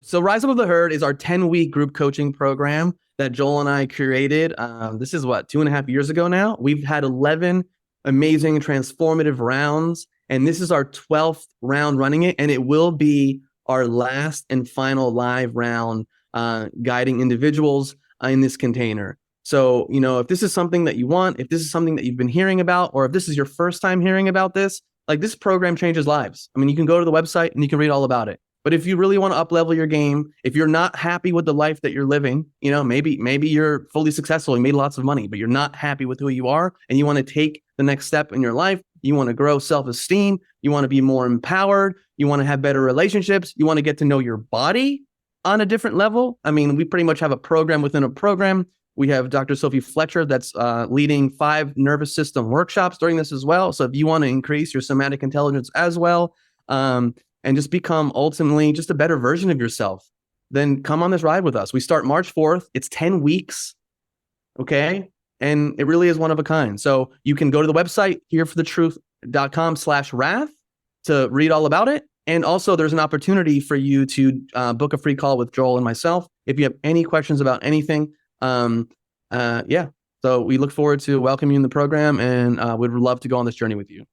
So Rise Above the Herd is our 10-week group coaching program that Joel and I created. This is 2.5 years ago now. We've had 11 amazing transformative rounds, and this is our 12th round running it, and it will be our last and final live round guiding individuals in this container. So, if this is something that you want, if this is something that you've been hearing about, or if this is your first time hearing about this, like this program changes lives. I mean, you can go to the website and you can read all about it. But if you really want to up-level your game, if you're not happy with the life that you're living, maybe you're fully successful, you made lots of money, but you're not happy with who you are, and you want to take the next step in your life, you want to grow self-esteem, you want to be more empowered, you want to have better relationships, you want to get to know your body on a different level. I mean, we pretty much have a program within a program. We have Dr. Sophie Fletcher that's leading 5 nervous system workshops during this as well. So if you want to increase your somatic intelligence as well, and just become ultimately just a better version of yourself, then come on this ride with us. We start March 4th. It's 10 weeks. Okay. And it really is one of a kind. So you can go to the website hereforthetruth.com/Raf to read all about it. And also there's an opportunity for you to book a free call with Joel and myself if you have any questions about anything. Yeah. So we look forward to welcoming you in the program, and would love to go on this journey with you.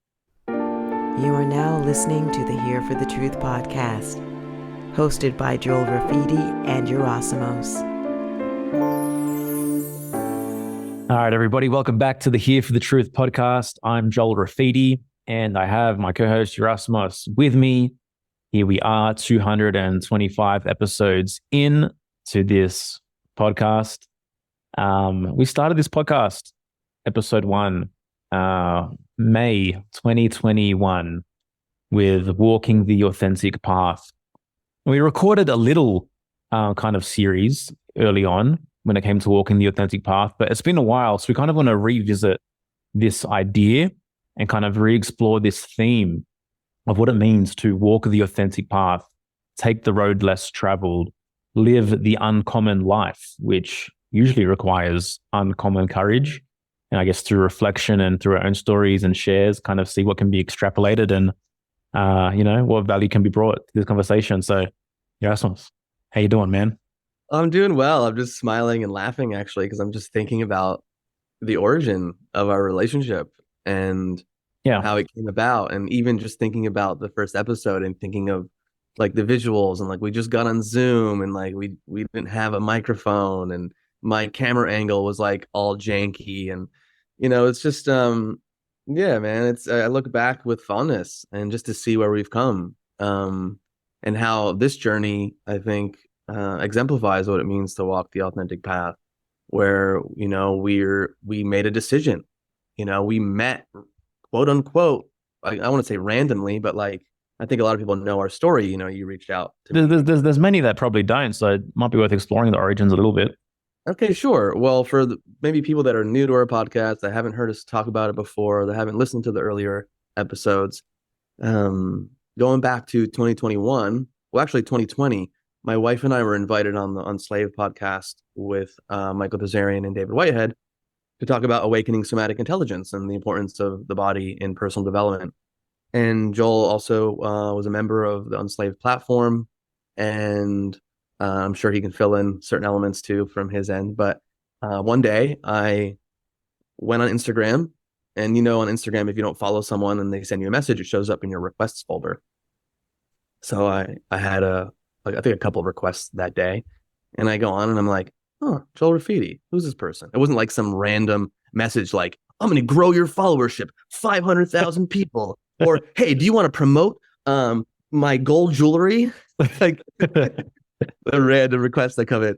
You are now listening to the Here for the Truth podcast, hosted by Joel Rafidi and Yerasimos. All right, everybody, welcome back to the Here for the Truth podcast. I'm Joel Rafidi, and I have my co-host Yerasimos with me. Here we are, 225 episodes in to this podcast. We started this podcast, episode 1, May 2021, with Walking the Authentic Path. We recorded a little kind of series early on when it came to Walking the Authentic Path, but it's been a while, so we kind of want to revisit this idea and kind of re-explore this theme of what it means to walk the authentic path, take the road less traveled, live the uncommon life, which usually requires uncommon courage. And I guess through reflection and through our own stories and shares, kind of see what can be extrapolated and, what value can be brought to this conversation. So, Yerasimos, how you doing, man? I'm doing well. I'm just smiling and laughing, actually, because I'm just thinking about the origin of our relationship and how it came about. And even just thinking about the first episode and thinking of like the visuals, and like we just got on Zoom, and like we didn't have a microphone, and my camera angle was like all janky, and it's just yeah, man, it's I look back with fondness and just to see where we've come, and how this journey, I think, exemplifies what it means to walk the authentic path, where we made a decision, we met, quote unquote, I want to say randomly, but like I think a lot of people know our story. You reached out to me. There's many that probably don't, so it might be worth exploring the origins a little bit. Okay, sure. Well, for maybe people that are new to our podcast, that haven't heard us talk about it before, that haven't listened to the earlier episodes, going back to 2021, well, actually 2020, my wife and I were invited on the Unslaved podcast with Michael Tazarian and David Whitehead to talk about awakening somatic intelligence and the importance of the body in personal development. And Joel also was a member of the Unslaved platform, and I'm sure he can fill in certain elements too from his end. But one day I went on Instagram, and on Instagram, if you don't follow someone and they send you a message, it shows up in your requests folder. So I had I think a couple of requests that day, and I go on and I'm like, oh, Joel Rafidi, who's this person? It wasn't like some random message like, I'm going to grow your followership, 500,000 people, or hey, do you want to promote my gold jewelry? Like the random requests that come in.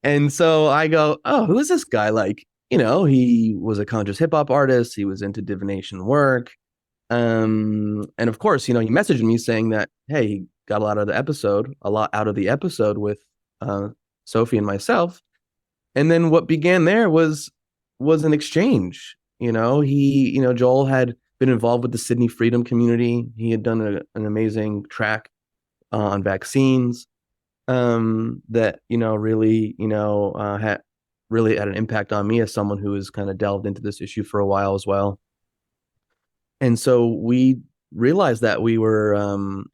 And so I go, oh, who is this guy? Like, he was a conscious hip hop artist. He was into divination work. And of course, he messaged me saying that, hey, he got a lot out of the episode with Sophie and myself. And then what began there was an exchange. Joel had been involved with the Sydney Freedom Community. He had done an amazing track on vaccines that really had an impact on me as someone who has kind of delved into this issue for a while as well. And so we realized that we were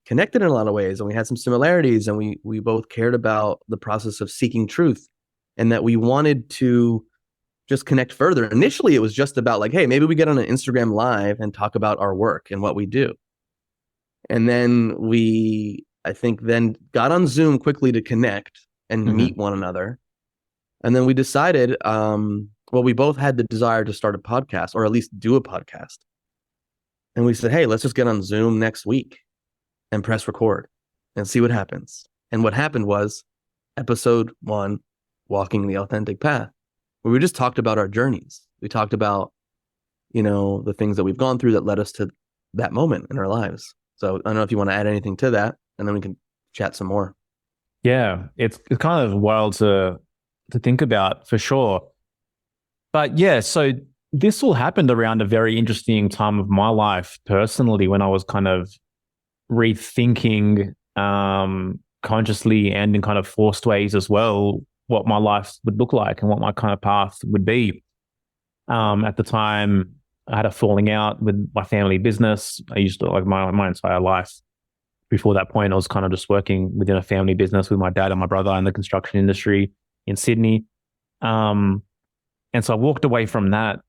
connected in a lot of ways, and we had some similarities, and we both cared about the process of seeking truth, and that we wanted to just connect further. Initially, it was just about like, hey, maybe we get on an Instagram live and talk about our work and what we do. And then I think, then got on Zoom quickly to connect and meet one another. And then we decided, well, we both had the desire to start a podcast, or at least do a podcast. And we said, hey, let's just get on Zoom next week and press record and see what happens. And what happened was episode 1, Walking the Authentic Path, where we just talked about our journeys. We talked about, the things that we've gone through that led us to that moment in our lives. So I don't know if you want to add anything to that, and then we can chat some more. Yeah, it's kind of wild to think about, for sure. But yeah, so this all happened around a very interesting time of my life personally, when I was kind of rethinking consciously and in kind of forced ways as well, what my life would look like and what my kind of path would be. At the time, I had a falling out with my family business. I used to, like, my entire life before that point, I was kind of just working within a family business with my dad and my brother in the construction industry in Sydney. And so I walked away from that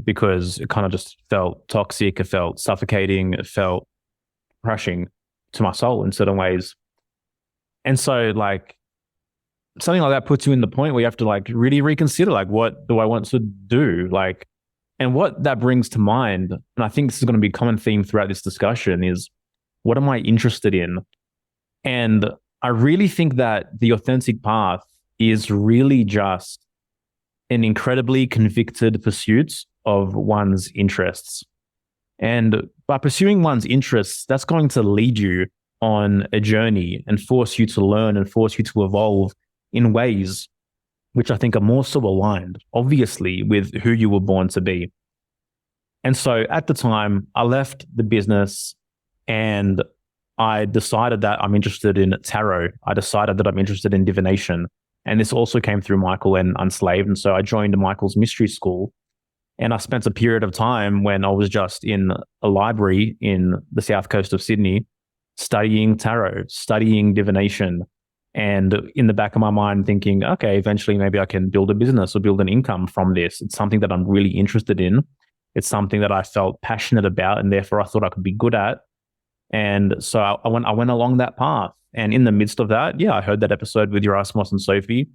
because it kind of just felt toxic. It felt suffocating. It felt crushing to my soul in certain ways. And so, like, something like that puts you in the point where you have to, like, really reconsider, like, what do I want to do? Like, and what that brings to mind, and I think this is going to be a common theme throughout this discussion, is what am I interested in? And I really think that the authentic path is really just an incredibly convicted pursuit of one's interests. And by pursuing one's interests, that's going to lead you on a journey and force you to learn and force you to evolve in ways which I think are more so aligned, obviously, with who you were born to be. And so at the time, I left the business and I decided that I'm interested in tarot. I decided that I'm interested in divination. And this also came through Michael and Unslaved. And so I joined Michael's mystery school. And I spent a period of time when I was just in a library in the south coast of Sydney, studying tarot, studying divination, and in the back of my mind thinking, okay, eventually maybe I can build a business or build an income from this. It's something that I'm really interested in. It's something that I felt passionate about, and therefore I thought I could be good at. And so I went along that path. And in the midst of that, I heard that episode with Yerasimos and Sophie,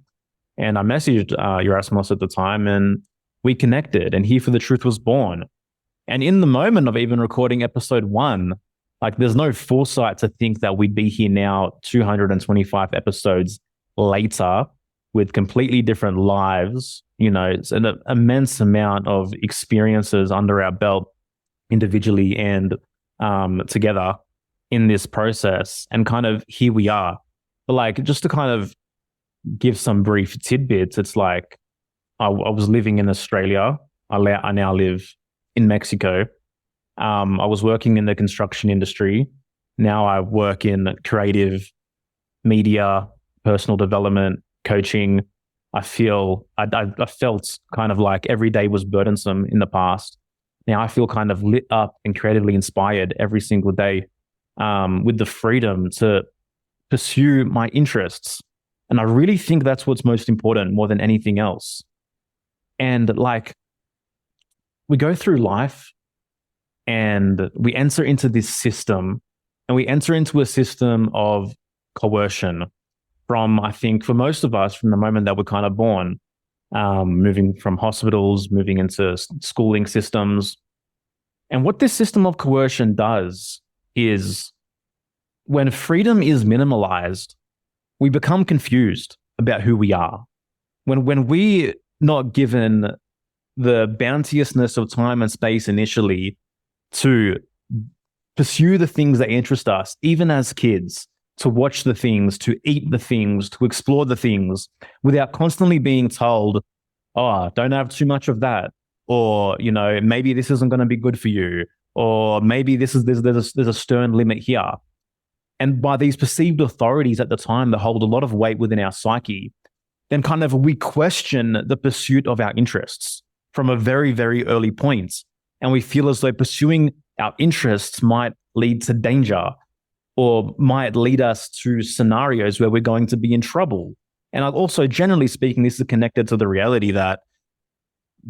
and I messaged Yerasimos at the time, and we connected, and Here for the Truth was born. And in the moment of even recording episode 1, like, there's no foresight to think that we'd be here now 225 episodes later with completely different lives. It's an immense amount of experiences under our belt individually and together in this process. And kind of here we are. But, like, just to kind of give some brief tidbits, it's like I was living in Australia. I now live in Mexico. I was working in the construction industry. Now I work in creative media, personal development, coaching. I felt kind of like every day was burdensome in the past. Now I feel kind of lit up and creatively inspired every single day, with the freedom to pursue my interests. And I really think that's what's most important, more than anything else. And, like, we go through life and we enter into this system, and we enter into a system of coercion from, I think, for most of us, from the moment that we're kind of born, moving from hospitals, moving into schooling systems. And what this system of coercion does is, when freedom is minimalized, we become confused about who we are. When we're not given the bounteousness of time and space initially to pursue the things that interest us, even as kids, to watch the things, to eat the things, to explore the things, without constantly being told, oh, don't have too much of that, or, maybe this isn't going to be good for you, or maybe there's a stern limit here. And by these perceived authorities at the time that hold a lot of weight within our psyche, then kind of we question the pursuit of our interests from a very, very early point. And we feel as though pursuing our interests might lead to danger or might lead us to scenarios where we're going to be in trouble. And also, generally speaking, this is connected to the reality that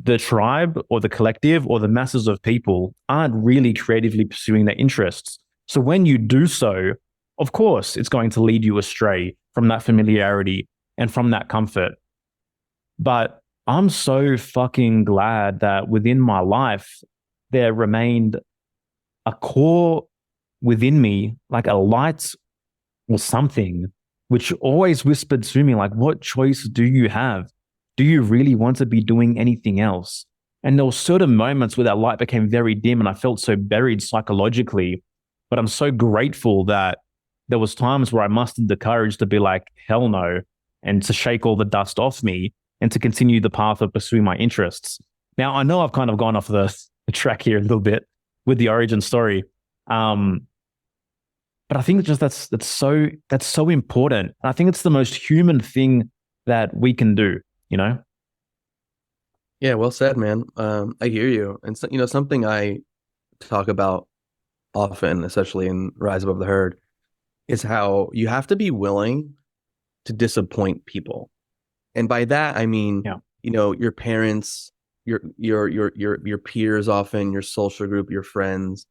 the tribe or the collective or the masses of people aren't really creatively pursuing their interests. So when you do so, of course, it's going to lead you astray from that familiarity and from that comfort. But I'm so fucking glad that within my life, there remained a core within me, like a light or something, which always whispered to me, like, what choice do you have? Do you really want to be doing anything else? And there were certain moments where that light became very dim and I felt so buried psychologically. But I'm so grateful that there was times where I mustered the courage to be like, hell no, and to shake all the dust off me and to continue the path of pursuing my interests. Now, I know I've kind of gone off the track here a little bit with the origin story. But I think just that's so important. And I think it's the most human thing that we can do, you know? Yeah, well said, man. I hear you. And so, something I talk about often, especially in Rise Above the Herd, is how you have to be willing to disappoint people. And by that I mean, Yeah. your parents, your peers, often your social group, your friends,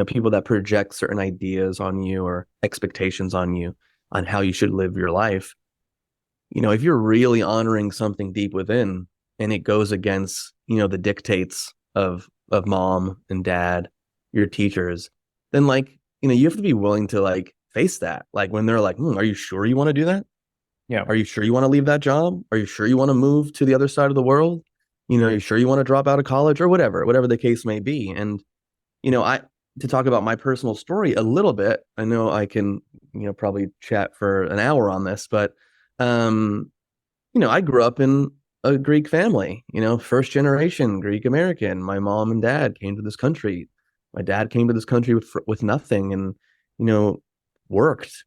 people that project certain ideas on you or expectations on you on how you should live your life. If you're really honoring something deep within and it goes against, the dictates of mom and dad, your teachers, then you have to be willing to face that. Like when they're like, are you sure you want to do that? Yeah. Are you sure you want to leave that job? Are you sure you want to move to the other side of the world? Are you sure you want to drop out of college or whatever the case may be? And, I to talk about my personal story a little bit, I know I can, probably chat for an hour on this, but, I grew up in a Greek family, first generation Greek American. My mom and dad came to this country. My dad came to this country with nothing and, worked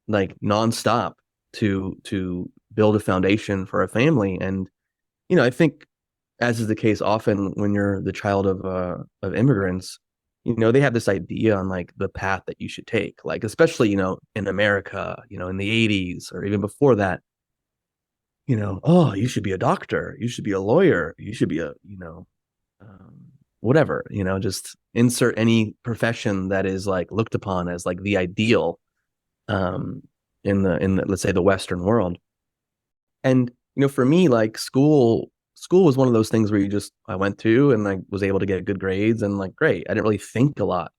like nonstop to build a foundation for a family. And, I think as is the case often when you're the child of immigrants, they have this idea on like the path that you should take, like especially, in America, in the 80s or even before that, oh, you should be a doctor, you should be a lawyer, you should be a, whatever, just insert any profession that is like looked upon as like the ideal in the let's say the Western world. And for me, like school was one of those things where I went to and I was able to get good grades and like great. I didn't really think a lot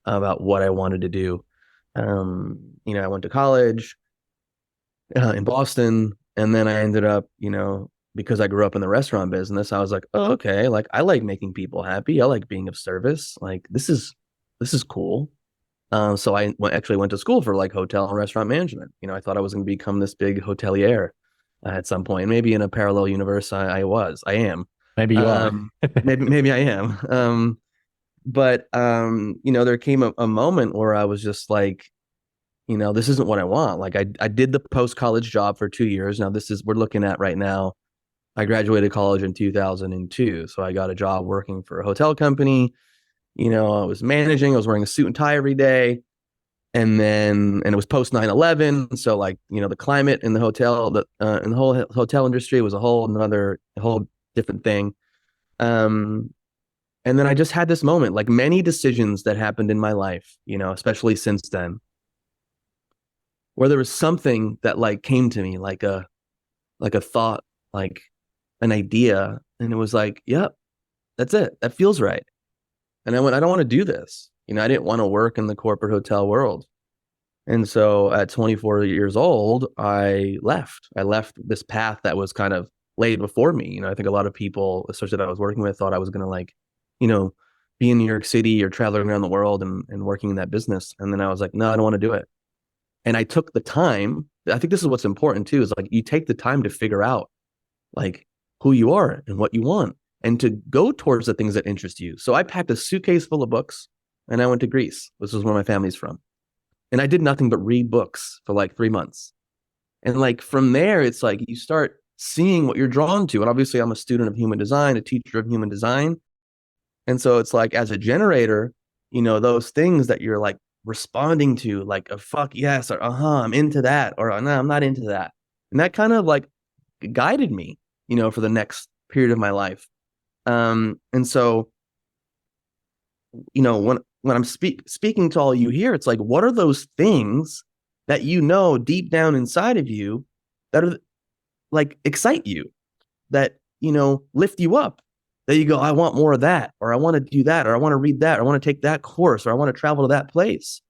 about what I wanted to do. I went to college in Boston, and then I ended up, because I grew up in the restaurant business, I was like, oh, okay, like I like making people happy. I like being of service. Like this is cool. So I actually went to school for like hotel and restaurant management. I thought I was going to become this big hotelier at some point. Maybe in a parallel universe, I am. Maybe you are. Maybe I am. But there came a moment where I was just like, this isn't what I want. Like I did the post college job for 2 years. Now we're looking at right now. I graduated college in 2002, so I got a job working for a hotel company. I was managing. I was wearing a suit and tie every day. And it was post 9/11. So like, the climate in the in the whole hotel industry was a whole different thing. And then I just had this moment, like many decisions that happened in my life, especially since then, where there was something that like came to me like a thought, like an idea. And it was like, yep, that's it. That feels right. And I went, I don't want to do this. I didn't want to work in the corporate hotel world. And so at 24 years old, I left. I left this path that was kind of laid before me. I think a lot of people, especially that I was working with, thought I was going to like, be in New York City or traveling around the world and working in that business. And then I was like, no, I don't want to do it. And I took the time. I think this is what's important too, is like you take the time to figure out like who you are and what you want and to go towards the things that interest you. So I packed a suitcase full of books and I went to Greece. This is where my family's from. And I did nothing but read books for like 3 months. And like from there, it's like you start seeing what you're drawn to. And obviously I'm a student of human design, a teacher of human design. And so it's like as a generator, those things that you're like responding to, like a fuck yes, or I'm into that, or no, I'm not into that. And that kind of like guided me, for the next period of my life. And so, when I'm speaking to all you here, it's like, what are those things that deep down inside of you that are like excite you, that lift you up, that you go, I want more of that, or I want to do that, or I want to read that, or I want to take that course, or I want to travel to that place.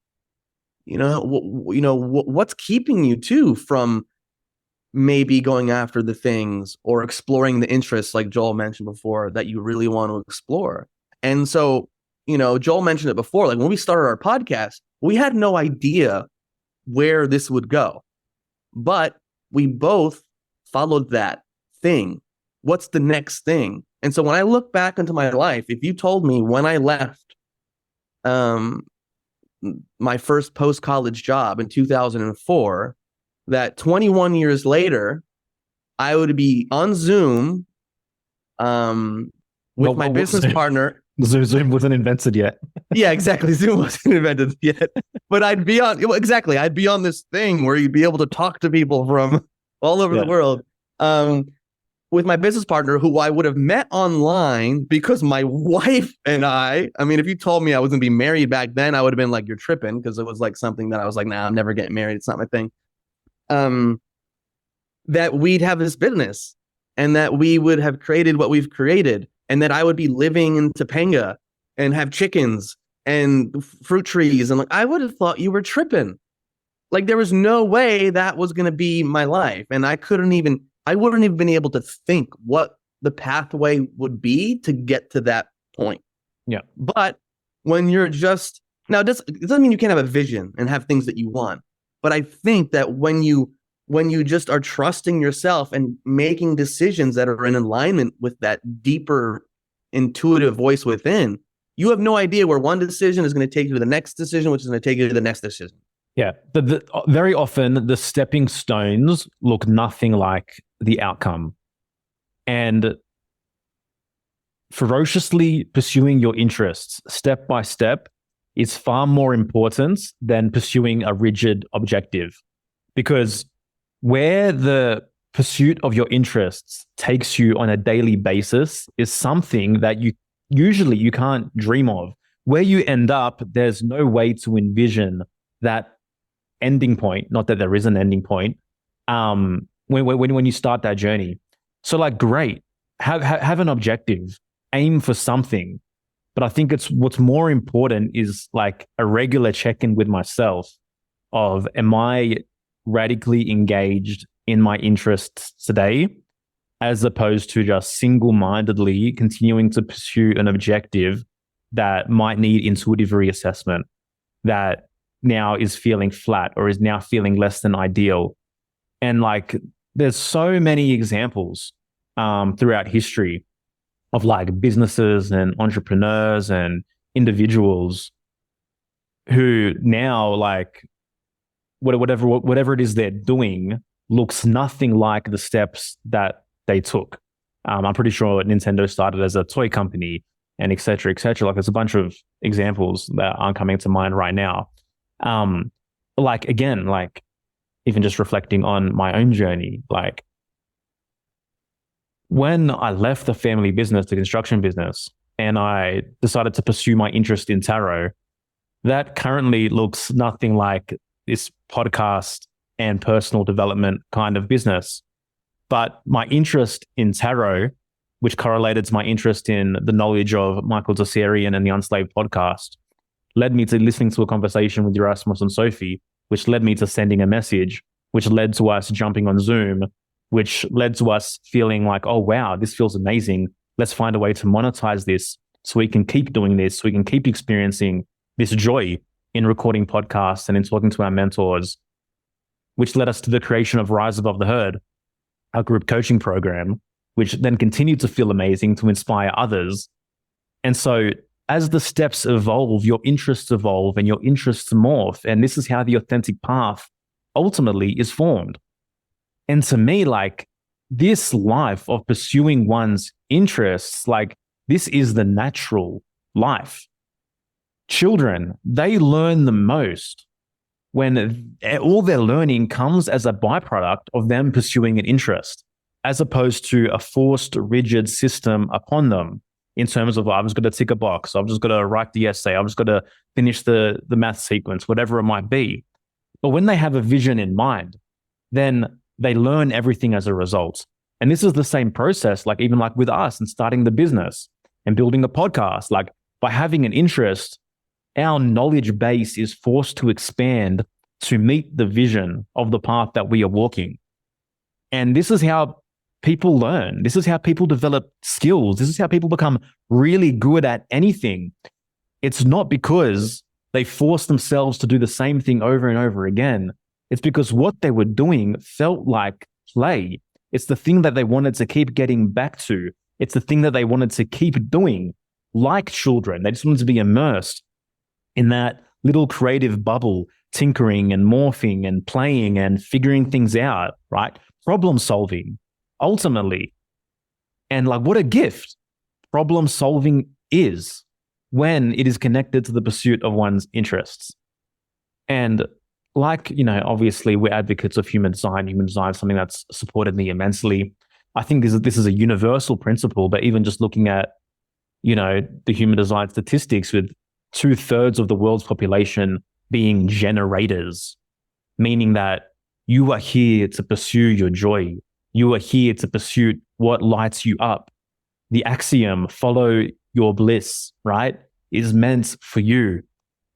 What's keeping you too from maybe going after the things or exploring the interests, like Joel mentioned before, that you really want to explore. And so, Joel mentioned it before, like when we started our podcast, we had no idea where this would go, but we both followed that thing. What's the next thing? And so when I look back into my life, if you told me when I left my first post-college job in 2004, that 21 years later, I would be on Zoom with my business partner. Zoom wasn't invented yet. Yeah, exactly. Zoom wasn't invented yet. But I'd be on this thing where you'd be able to talk to people from all over the world. With my business partner, who I would have met online, because my wife and I mean, if you told me I was going to be married back then, I would have been like, you're tripping, because it was like something that I was like, nah, I'm never getting married. It's not my thing. That we'd have this business, and that we would have created what we've created, and that I would be living in Topanga and have chickens and fruit trees. And like, I would have thought you were tripping. Like, there was no way that was going to be my life. And I wouldn't have been able to think what the pathway would be to get to that point. Yeah. But when you're just, now it doesn't mean you can't have a vision and have things that you want. But I think that when you just are trusting yourself and making decisions that are in alignment with that deeper intuitive voice within, you have no idea where one decision is going to take you to the next decision, which is going to take you to the next decision. Yeah. Very often the stepping stones look nothing like the outcome. And ferociously pursuing your interests step by step is far more important than pursuing a rigid objective. Because where the pursuit of your interests takes you on a daily basis is something that you can't dream of. Where you end up, there's no way to envision that ending point. Not that there is an ending point. When you start that journey, so like, great, have an objective, aim for something. But I think what's more important is like a regular check-in with myself of, am I radically engaged in my interests today, as opposed to just single-mindedly continuing to pursue an objective that might need intuitive reassessment, that now is feeling flat or is now feeling less than ideal. And like, there's so many examples throughout history of like businesses and entrepreneurs and individuals who now, like, whatever it is they're doing looks nothing like the steps that they took. I'm pretty sure Nintendo started as a toy company, and et cetera, et cetera. Like, there's a bunch of examples that aren't coming to mind right now. Like, again, like, even just reflecting on my own journey, like, when I left the family business, the construction business, and I decided to pursue my interest in tarot, that currently looks nothing like this podcast and personal development kind of business. But my interest in tarot, which correlated to my interest in the knowledge of Michael Tsarian and the Unslaved podcast, led me to listening to a conversation with Yerasimos and Sophie, which led me to sending a message, which led to us jumping on Zoom, which led to us feeling like, oh, wow, this feels amazing. Let's find a way to monetize this so we can keep doing this, so we can keep experiencing this joy in recording podcasts and in talking to our mentors, which led us to the creation of Rise Above the Herd, our group coaching program, which then continued to feel amazing to inspire others. And so as the steps evolve, your interests evolve and your interests morph. And this is how the authentic path ultimately is formed. And to me, like, this life of pursuing one's interests, like, this is the natural life. Children, they learn the most when all their learning comes as a byproduct of them pursuing an interest, as opposed to a forced, rigid system upon them in terms of, I'm just going to tick a box, I've just got to write the essay, I've just got to finish the math sequence, whatever it might be. But when they have a vision in mind, then they learn everything as a result. And this is the same process, like even like with us and starting the business and building a podcast. Like by having an interest, our knowledge base is forced to expand to meet the vision of the path that we are walking. And this is how people learn. This is how people develop skills. This is how people become really good at anything. It's not because they force themselves to do the same thing over and over again. It's because what they were doing felt like play. It's the thing that they wanted to keep getting back to. It's the thing that they wanted to keep doing, like children. They just wanted to be immersed in that little creative bubble, tinkering and morphing and playing and figuring things out, right? Problem solving, ultimately. And like, what a gift problem solving is when it is connected to the pursuit of one's interests. And like, obviously we're advocates of human design. Human design is something that's supported me immensely. I think this is a universal principle, but even just looking at, the human design statistics with 2/3 of the world's population being generators, meaning that you are here to pursue your joy. You are here to pursue what lights you up. The axiom, follow your bliss, right, is meant for you.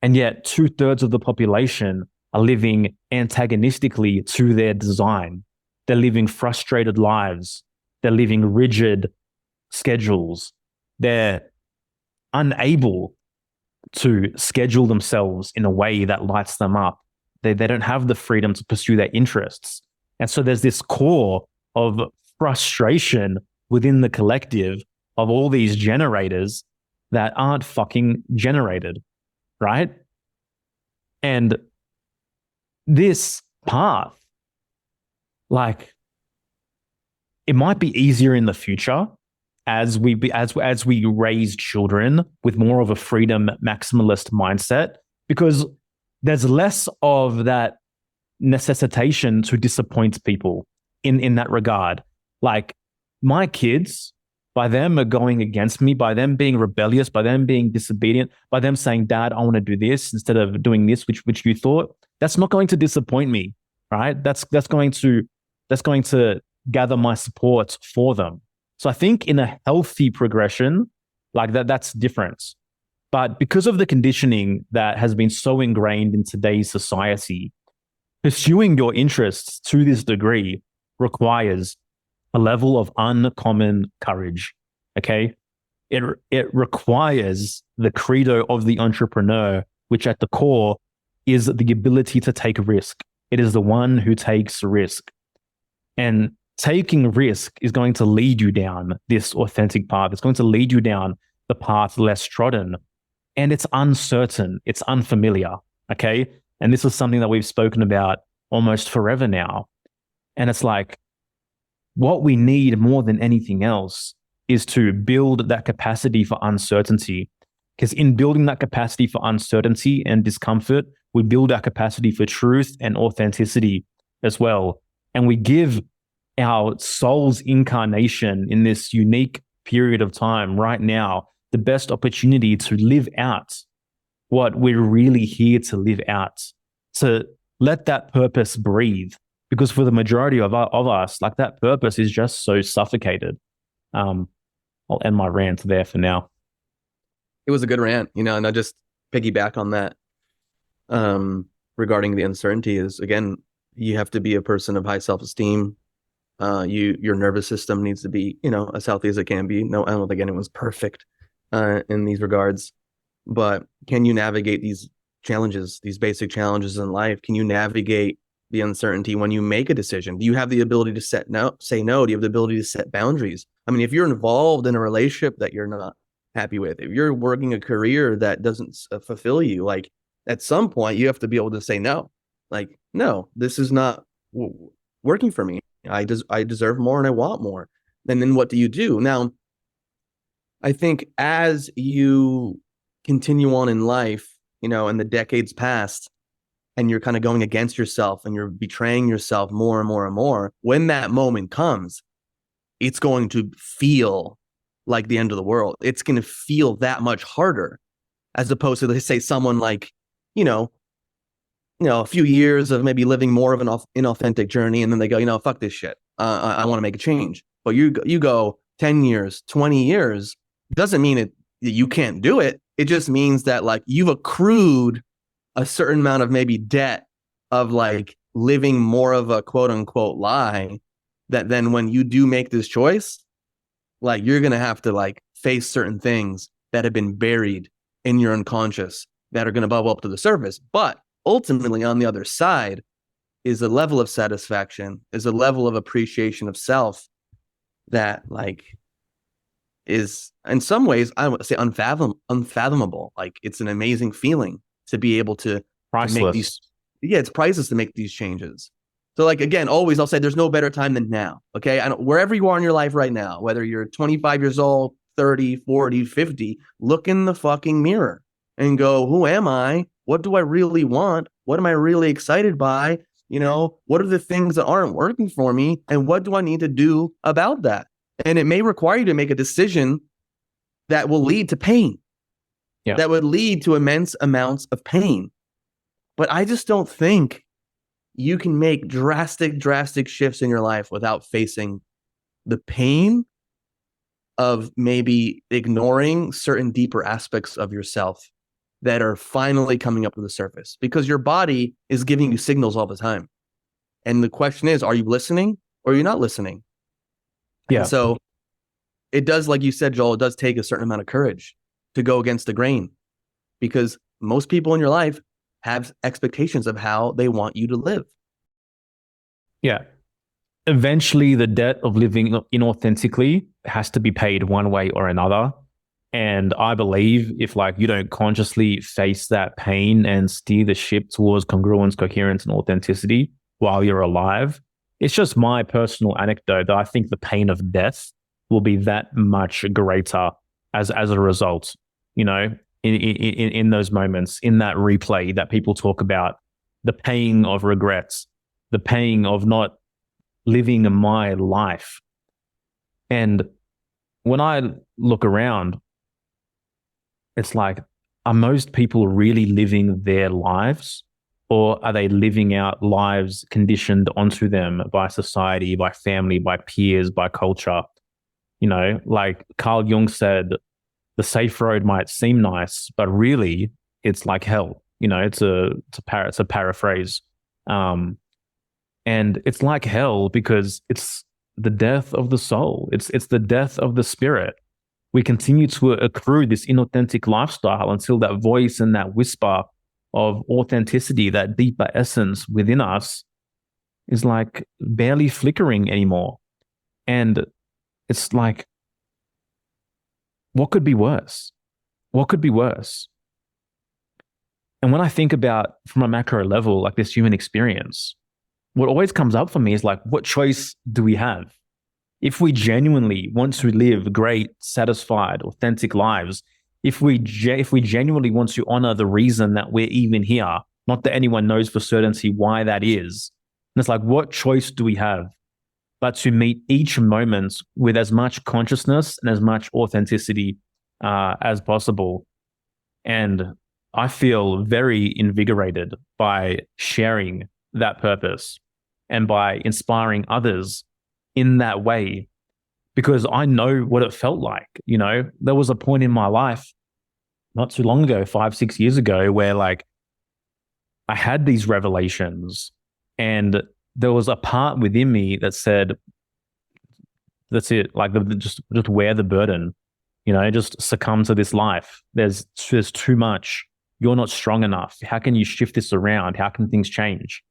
And yet 2/3 of the population are living antagonistically to their design. They're living frustrated lives. They're living rigid schedules. They're unable to schedule themselves in a way that lights them up. They don't have the freedom to pursue their interests. And so there's this core of frustration within the collective of all these generators that aren't fucking generated, right? And this path, like, it might be easier in the future as we raise children with more of a freedom maximalist mindset, because there's less of that necessitation to disappoint people in that regard. Like my kids, by them are going against me, by them being rebellious, by them being disobedient, by them saying, Dad, I want to do this instead of doing this, which you thought, that's not going to disappoint me, right? That's going to gather my support for them. So I think in a healthy progression, like that's different. But because of the conditioning that has been so ingrained in today's society, pursuing your interests to this degree requires a level of uncommon courage. Okay. It requires the credo of the entrepreneur, which at the core is the ability to take risk. It is the one who takes risk. And taking risk is going to lead you down this authentic path. It's going to lead you down the path less trodden. And it's uncertain. It's unfamiliar. Okay. And this is something that we've spoken about almost forever now. And it's like, what we need more than anything else is to build that capacity for uncertainty. Because in building that capacity for uncertainty and discomfort, we build our capacity for truth and authenticity as well. And we give our soul's incarnation in this unique period of time right now the best opportunity to live out what we're really here to live out, to let that purpose breathe. Because for the majority of us, like that purpose is just so suffocated. I'll end my rant there for now. It was a good rant, and I just piggyback on that regarding the uncertainty is, again, you have to be a person of high self-esteem. Your nervous system needs to be, as healthy as it can be. No, I don't think anyone's perfect in these regards, but can you navigate these challenges, these basic challenges in life? Can you navigate the uncertainty when you make a decision? Do you have the ability to say no? Do you have the ability to set boundaries? I mean, if you're involved in a relationship that you're not happy with, if you're working a career that doesn't fulfill you, like at some point you have to be able to say no. Like, no, this is not working for me. I deserve more and I want more. And then what do you do? Now, I think as you continue on in life, in the decades past, and you're kind of going against yourself and you're betraying yourself more and more and more, when that moment comes, it's going to feel like the end of the world. It's going to feel that much harder, as opposed to, let's say, someone like, a few years of maybe living more of an inauthentic journey, and then they go, fuck this shit. I want to make a change. But you go 10 years, 20 years, doesn't mean that you can't do it. It just means that like you've accrued a certain amount of maybe debt of like living more of a quote unquote lie, that then when you do make this choice, like you're going to have to like face certain things that have been buried in your unconscious that are going to bubble up to the surface. But ultimately on the other side is a level of satisfaction, is a level of appreciation of self that like is in some ways, I would say, unfathomable. Like it's an amazing feeling to be able to make these. Yeah, it's priceless to make these changes. So like, again, always I'll say there's no better time than now. Okay. Wherever you are in your life right now, whether you're 25 years old, 30, 40, 50, look in the fucking mirror and go, who am I? What do I really want? What am I really excited by? What are the things that aren't working for me? And what do I need to do about that? And it may require you to make a decision that will lead to pain, that would lead to immense amounts of pain. But I just don't think you can make drastic shifts in your life without facing the pain of maybe ignoring certain deeper aspects of yourself that are finally coming up to the surface, because your body is giving you signals all the time. And the question is, are you listening or are you not listening? Yeah. And so it does, like you said, Joel, it does take a certain amount of courage to go against the grain, because most people in your life have expectations of how they want you to live. Yeah. Eventually, the debt of living inauthentically has to be paid one way or another. And I believe if like you don't consciously face that pain and steer the ship towards congruence, coherence, and authenticity while you're alive, it's just my personal anecdote that I think the pain of death will be that much greater as a result, in those moments, in that replay that people talk about, the paying of regrets, the paying of not living my life. And when I look around, it's like, are most people really living their lives, or are they living out lives conditioned onto them by society, by family, by peers, by culture? Like Carl Jung said, the safe road might seem nice, but really it's like hell. It's a paraphrase. And it's like hell because it's the death of the soul. It's the death of the spirit. We continue to accrue this inauthentic lifestyle until that voice and that whisper of authenticity, that deeper essence within us, is like barely flickering anymore. And it's like, what could be worse? What could be worse? And when I think about from a macro level, like this human experience, what always comes up for me is like, what choice do we have? If we genuinely want to live great, satisfied, authentic lives, if we genuinely want to honor the reason that we're even here, not that anyone knows for certainty why that is, and it's like, what choice do we have but to meet each moment with as much consciousness and as much authenticity as possible? And I feel very invigorated by sharing that purpose and by inspiring others in that way, because I know what it felt like. There was a point in my life not too long ago, 5-6 years ago, where like I had these revelations, and there was a part within me that said, that's it, like just wear the burden, just succumb to this life. There's too much. You're not strong enough. How can you shift this around? How can things change?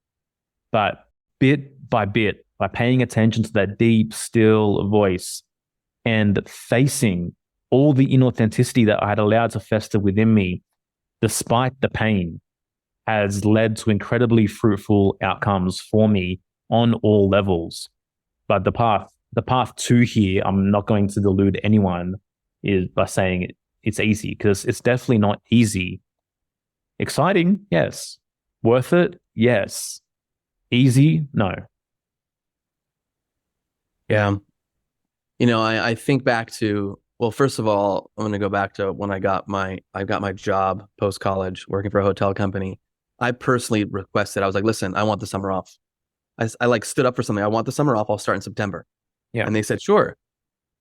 But bit by bit, by paying attention to that deep, still voice and facing all the inauthenticity that I had allowed to fester within me, despite the pain, has led to incredibly fruitful outcomes for me on all levels. But the path to here, I'm not going to delude anyone, is by saying it's easy, because it's definitely not easy. Exciting, yes. Worth it, yes. Easy, no. Yeah. I think back to, well, first of all, I'm going to go back to when I got my job post college working for a hotel company. I personally requested, I was like, listen, I want the summer off. I like stood up for something. I want the summer off. I'll start in September. Yeah. And they said, sure.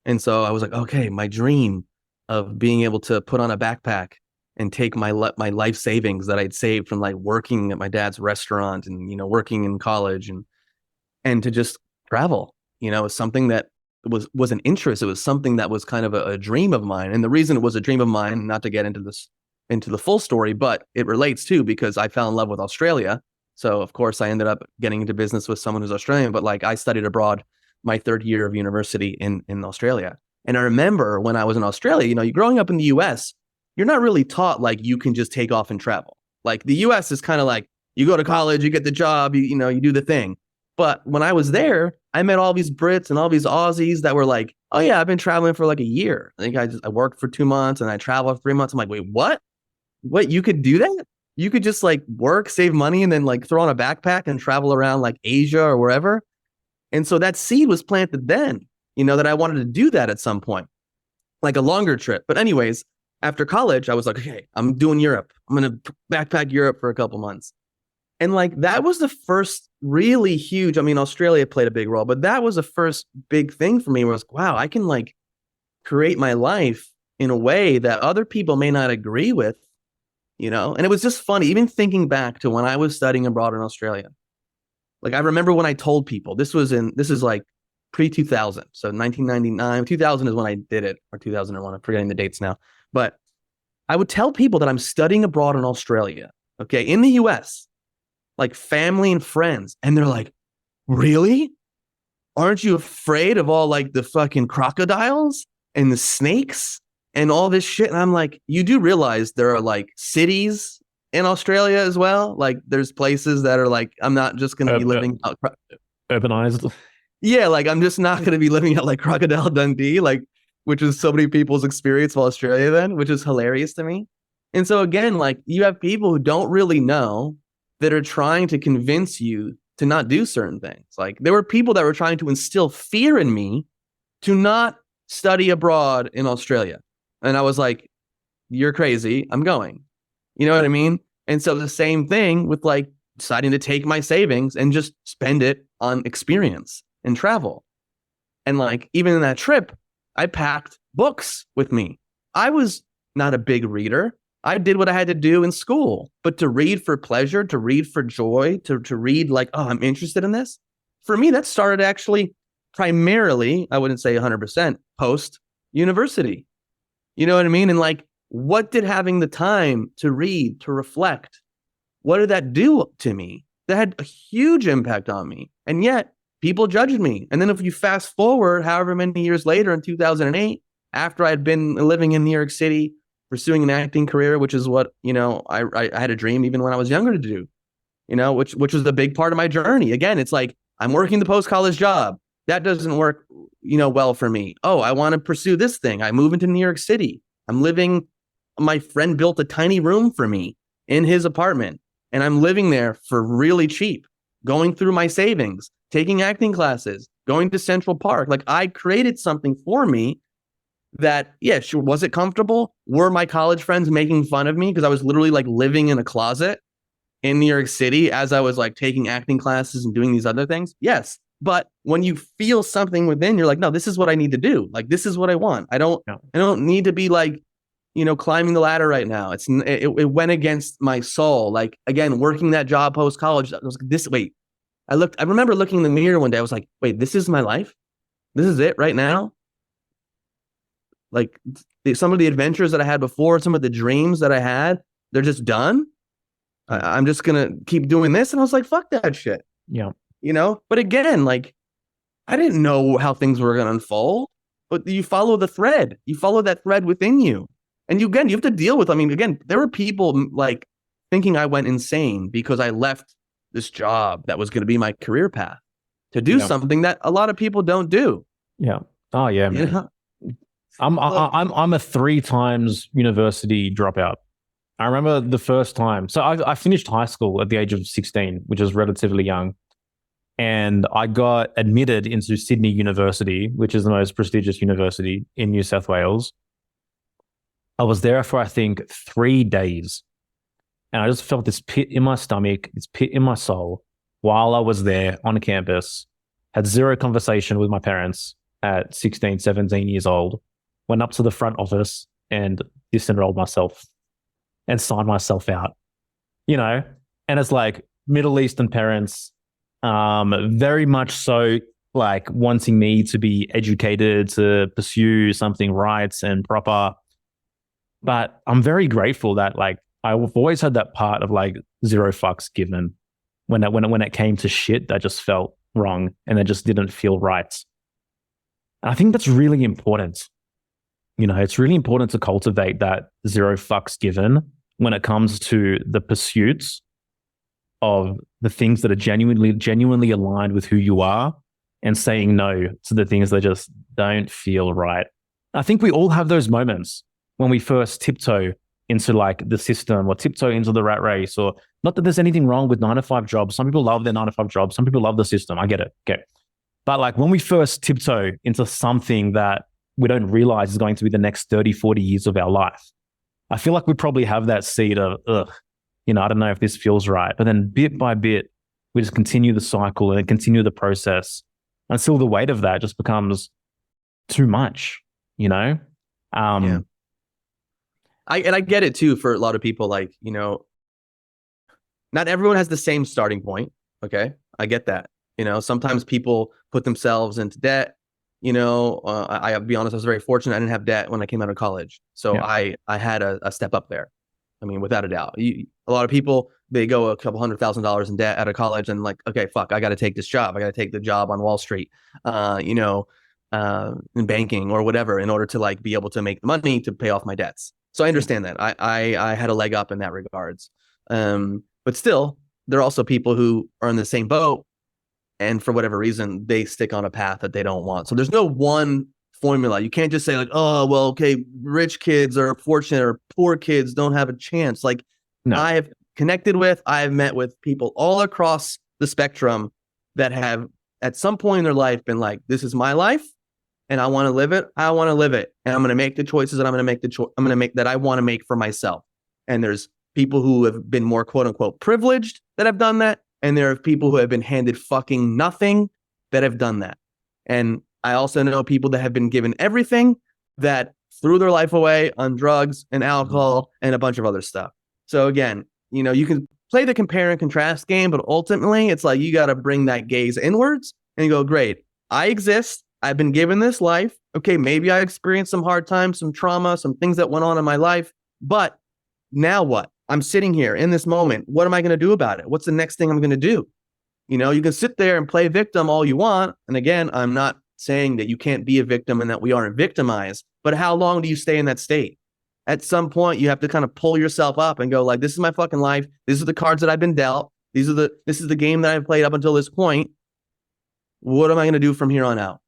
And so I was like, okay, my dream of being able to put on a backpack and take my life savings that I'd saved from like working at my dad's restaurant and, working in college and to just travel, is something that was an interest. It was something that was kind of a dream of mine. And the reason it was a dream of mine, not to get into the full story, but it relates too, because I fell in love with Australia. So of course I ended up getting into business with someone who's Australian, but like I studied abroad my third year of university in Australia. And I remember when I was in Australia, you growing up in the US, you're not really taught like you can just take off and travel. Like the US is kind of like you go to college, you get the job, you do the thing. But when I was there, I met all these Brits and all these Aussies that were like, oh yeah, I've been traveling for like a year. I think I worked for 2 months and I traveled for 3 months. I'm like, wait, what? What, you could do that? You could just like work, save money, and then like throw on a backpack and travel around like Asia or wherever. And so that seed was planted then, that I wanted to do that at some point, like a longer trip. But anyways, after college, I was like, okay, I'm doing Europe. I'm going to backpack Europe for a couple months. And like that was the first really huge, I mean, Australia played a big role, but that was the first big thing for me where I was like, wow, I can like create my life in a way that other people may not agree with, And it was just funny, even thinking back to when I was studying abroad in Australia. Like I remember when I told people, this is like pre-2000. So 1999, 2000 is when I did it, or 2001. I'm forgetting the dates now. But I would tell people that I'm studying abroad in Australia, okay, in the US, like family and friends. And they're like, really? Aren't you afraid of all like the fucking crocodiles and the snakes and all this shit? And I'm like, you do realize there are like cities in Australia as well. Like there's places that are like, I'm not just going to be living out. Urbanized. Yeah. Like I'm just not going to be living out like Crocodile Dundee, like, which is so many people's experience of Australia then, which is hilarious to me. And so again, like you have people who don't really know that are trying to convince you to not do certain things. Like there were people that were trying to instill fear in me to not study abroad in Australia. And I was like, you're crazy. I'm going. You know what I mean? And so the same thing with like deciding to take my savings and just spend it on experience and travel. And like, even in that trip, I packed books with me. I was not a big reader. I did what I had to do in school, but to read for pleasure, to read for joy, to read like, oh, I'm interested in this. For me, that started actually primarily, I wouldn't say 100% post university. You know what I mean? And like, what did having the time to read, to reflect, what did that do to me? That had a huge impact on me. And yet people judged me. And then if you fast forward however many years later in 2008, after I'd been living in New York City, pursuing an acting career, which is what, I had a dream even when I was younger to do, which was the big part of my journey. Again, it's like, I'm working the post-college job. That doesn't work, well for me. Oh, I want to pursue this thing. I move into New York City. I'm living, my friend built a tiny room for me in his apartment, and I'm living there for really cheap, going through my savings, taking acting classes, going to Central Park. Like I created something for me that, yeah, sure. Was it comfortable? Were my college friends making fun of me because I was literally like living in a closet in New York City as I was like taking acting classes and doing these other things? Yes. But when you feel something within, you're like, no, this is what I need to do. Like, this is what I want. I don't need to be like, climbing the ladder right now. It went against my soul. Like, again, working that job post college, I was like, I remember looking in the mirror one day. I was like, wait, this is my life. This is it right now. Like some of the adventures that I had before, some of the dreams that I had, they're just done. I'm just going to keep doing this. And I was like, fuck that shit. Yeah. But again, like I didn't know how things were going to unfold, but you follow the thread, you follow that thread within you. And you have to deal with, there were people like thinking I went insane because I left this job that was going to be my career path to do something that a lot of people don't do. Yeah. Oh yeah, man. I'm a 3 times university dropout. I remember the first time. So I finished high school at the age of 16, which is relatively young. And I got admitted into Sydney University, which is the most prestigious university in New South Wales. I was there for, I think, 3 days. And I just felt this pit in my stomach, this pit in my soul while I was there on campus. Had zero conversation with my parents at 16, 17 years old. Went up to the front office and disenrolled myself and signed myself out, And it's like Middle Eastern parents, very much so like wanting me to be educated, to pursue something right and proper. But I'm very grateful that like I've always had that part of like zero fucks given when it came to shit that just felt wrong and it just didn't feel right. And I think that's really important. It's really important to cultivate that zero fucks given when it comes to the pursuits of the things that are genuinely aligned with who you are and saying no to the things that just don't feel right. I think we all have those moments when we first tiptoe into like the system or tiptoe into the rat race, or not that there's anything wrong with 9-to-5 jobs. Some people love their 9-to-5 jobs. Some people love the system. I get it. Okay. But like when we first tiptoe into something that we don't realize is going to be the next 30, 40 years of our life, I feel like we probably have that seed of, I don't know if this feels right. But then bit by bit, we just continue the cycle and continue the process until the weight of that just becomes too much, Yeah. I get it too for a lot of people, like, not everyone has the same starting point. Okay. I get that. Sometimes people put themselves into debt. I'll be honest, I was very fortunate. I didn't have debt when I came out of college. So yeah. I had a step up there. I mean, without a doubt. A lot of people, they go a couple $100,000 in debt out of college and like, okay, fuck, I got to take this job. I got to take the job on Wall Street, in banking or whatever, in order to like be able to make the money to pay off my debts. So I understand that. I had a leg up in that regards. But still, there are also people who are in the same boat, and for whatever reason, they stick on a path that they don't want. So there's no one formula. You can't just say like, oh, well, okay, rich kids are fortunate or poor kids don't have a chance. Like, no. I have met with people all across the spectrum that have at some point in their life been like, this is my life and I want to live it. I want to live it. And I'm going to make the choices that I'm going to make that I want to make for myself. And there's people who have been more quote unquote privileged that have done that. And there are people who have been handed fucking nothing that have done that. And I also know people that have been given everything that threw their life away on drugs and alcohol and a bunch of other stuff. So again, you can play the compare and contrast game, but ultimately it's like you got to bring that gaze inwards and go, great, I exist. I've been given this life. Okay, maybe I experienced some hard times, some trauma, some things that went on in my life, but now what? I'm sitting here in this moment. What am I going to do about it? What's the next thing I'm going to do? You can sit there and play victim all you want. And again, I'm not saying that you can't be a victim and that we aren't victimized, but how long do you stay in that state? At some point, you have to kind of pull yourself up and go like, this is my fucking life. These are the cards that I've been dealt. This is the game that I've played up until this point. What am I going to do from here on out?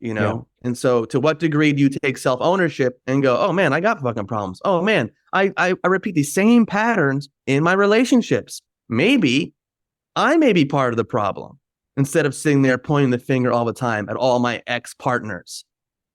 Yeah. And so to what degree do you take self-ownership and go, oh man, I got fucking problems. Oh man, I repeat these same patterns in my relationships. Maybe I may be part of the problem instead of sitting there pointing the finger all the time at all my ex-partners.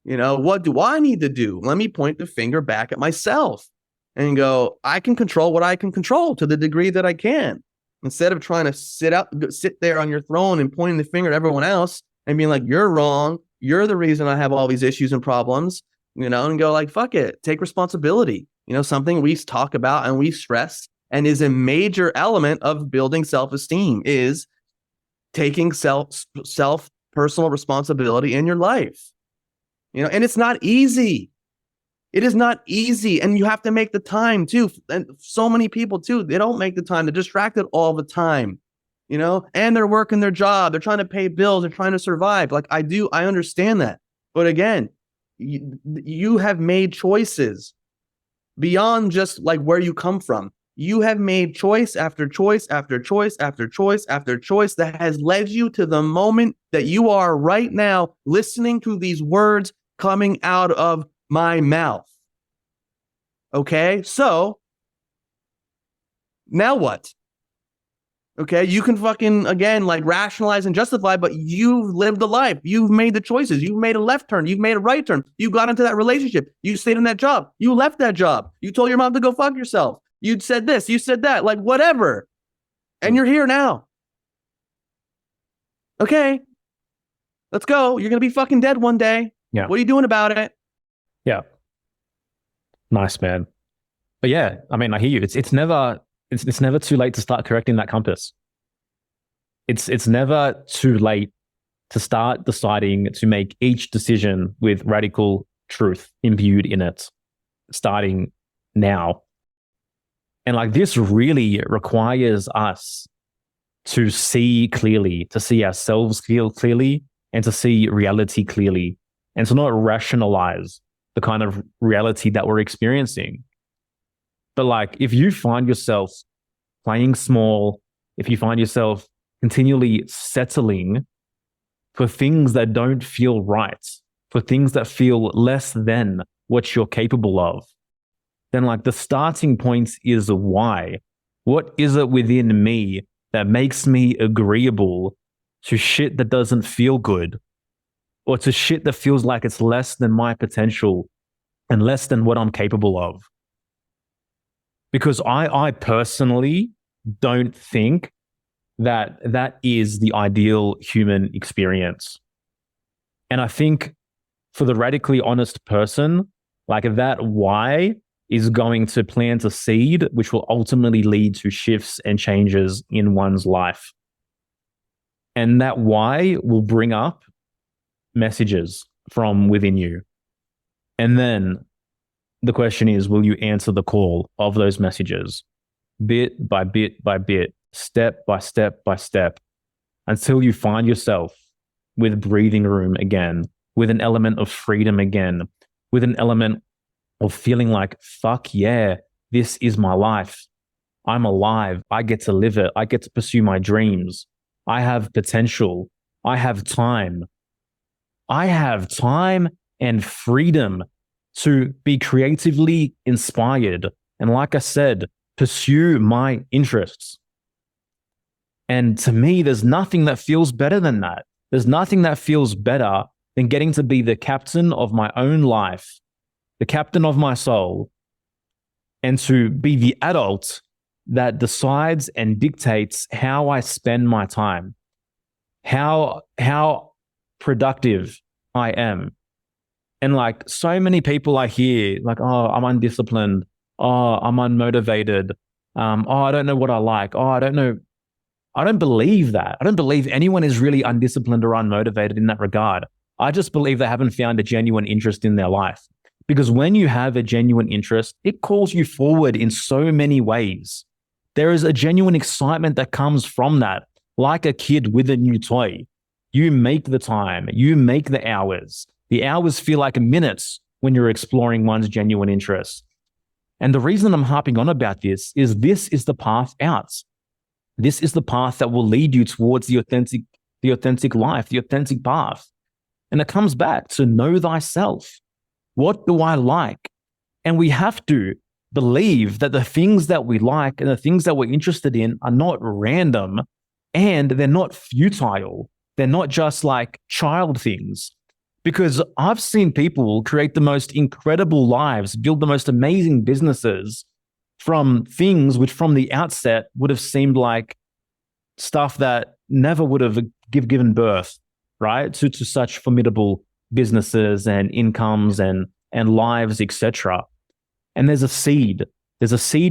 What do I need to do? Let me point the finger back at myself and go, I can control what I can control to the degree that I can. Instead of trying to sit there on your throne and pointing the finger at everyone else and being like, you're wrong. You're the reason I have all these issues and problems, and go like, fuck it, take responsibility. Something we talk about and we stress and is a major element of building self-esteem is taking self personal responsibility in your life. And it's not easy. It is not easy. And you have to make the time too. And so many people too, they don't make the time. They're distracted all the time. And they're working their job. They're trying to pay bills. They're trying to survive. Like I understand that. But again, you have made choices beyond just like where you come from. You have made choice after choice after choice after choice after choice that has led you to the moment that you are right now listening to these words, coming out of my mouth. Okay, so now what? Okay, you can fucking, again, like rationalize and justify, but you've lived the life. You've made the choices. You've made a left turn. You've made a right turn. You got into that relationship. You stayed in that job. You left that job. You told your mom to go fuck yourself. You said this. You said that. Like, whatever. And you're here now. Okay, let's go. You're going to be fucking dead one day. Yeah. What are you doing about it? Yeah. Nice, man. But yeah, I mean, I hear you. It's never too late to start correcting that compass. It's never too late to start deciding to make each decision with radical truth imbued in it, starting now. And like this really requires us to see clearly, to see ourselves clearly, and to see reality clearly, and to not rationalize the kind of reality that we're experiencing. But like, if you find yourself playing small, if you find yourself continually settling for things that don't feel right, for things that feel less than what you're capable of, then like the starting point is why. What is it within me that makes me agreeable to shit that doesn't feel good, or to shit that feels like it's less than my potential and less than what I'm capable of? Because I personally don't think that that is the ideal human experience. And I think for the radically honest person, like that why is going to plant a seed which will ultimately lead to shifts and changes in one's life. And that why will bring up messages from within you. And then the question is, will you answer the call of those messages bit by bit by bit, step by step by step, until you find yourself with breathing room again, with an element of freedom again, with an element of feeling like, fuck yeah, this is my life. I'm alive. I get to live it. I get to pursue my dreams. I have potential. I have time. I have time and freedom to be creatively inspired. And like I said, pursue my interests. And to me, there's nothing that feels better than that. There's nothing that feels better than getting to be the captain of my own life, the captain of my soul, and to be the adult that decides and dictates how I spend my time, how productive I am. And like so many people I hear, like, oh, I'm undisciplined. Oh, I'm unmotivated. Oh, I don't know what I like. Oh, I don't know. I don't believe that. I don't believe anyone is really undisciplined or unmotivated in that regard. I just believe they haven't found a genuine interest in their life. Because when you have a genuine interest, it calls you forward in so many ways. There is a genuine excitement that comes from that, like a kid with a new toy. You make the time, you make the hours. The hours feel like minutes when you're exploring one's genuine interest. And the reason I'm harping on about this is the path out. This is the path that will lead you towards the authentic life, the authentic path. And it comes back to know thyself. What do I like? And we have to believe that the things that we like and the things that we're interested in are not random, and they're not futile. They're not just like child things. Because I've seen people create the most incredible lives, build the most amazing businesses from things which from the outset would have seemed like stuff that never would have given birth, right, to such formidable businesses and incomes and lives, etc. And there's a seed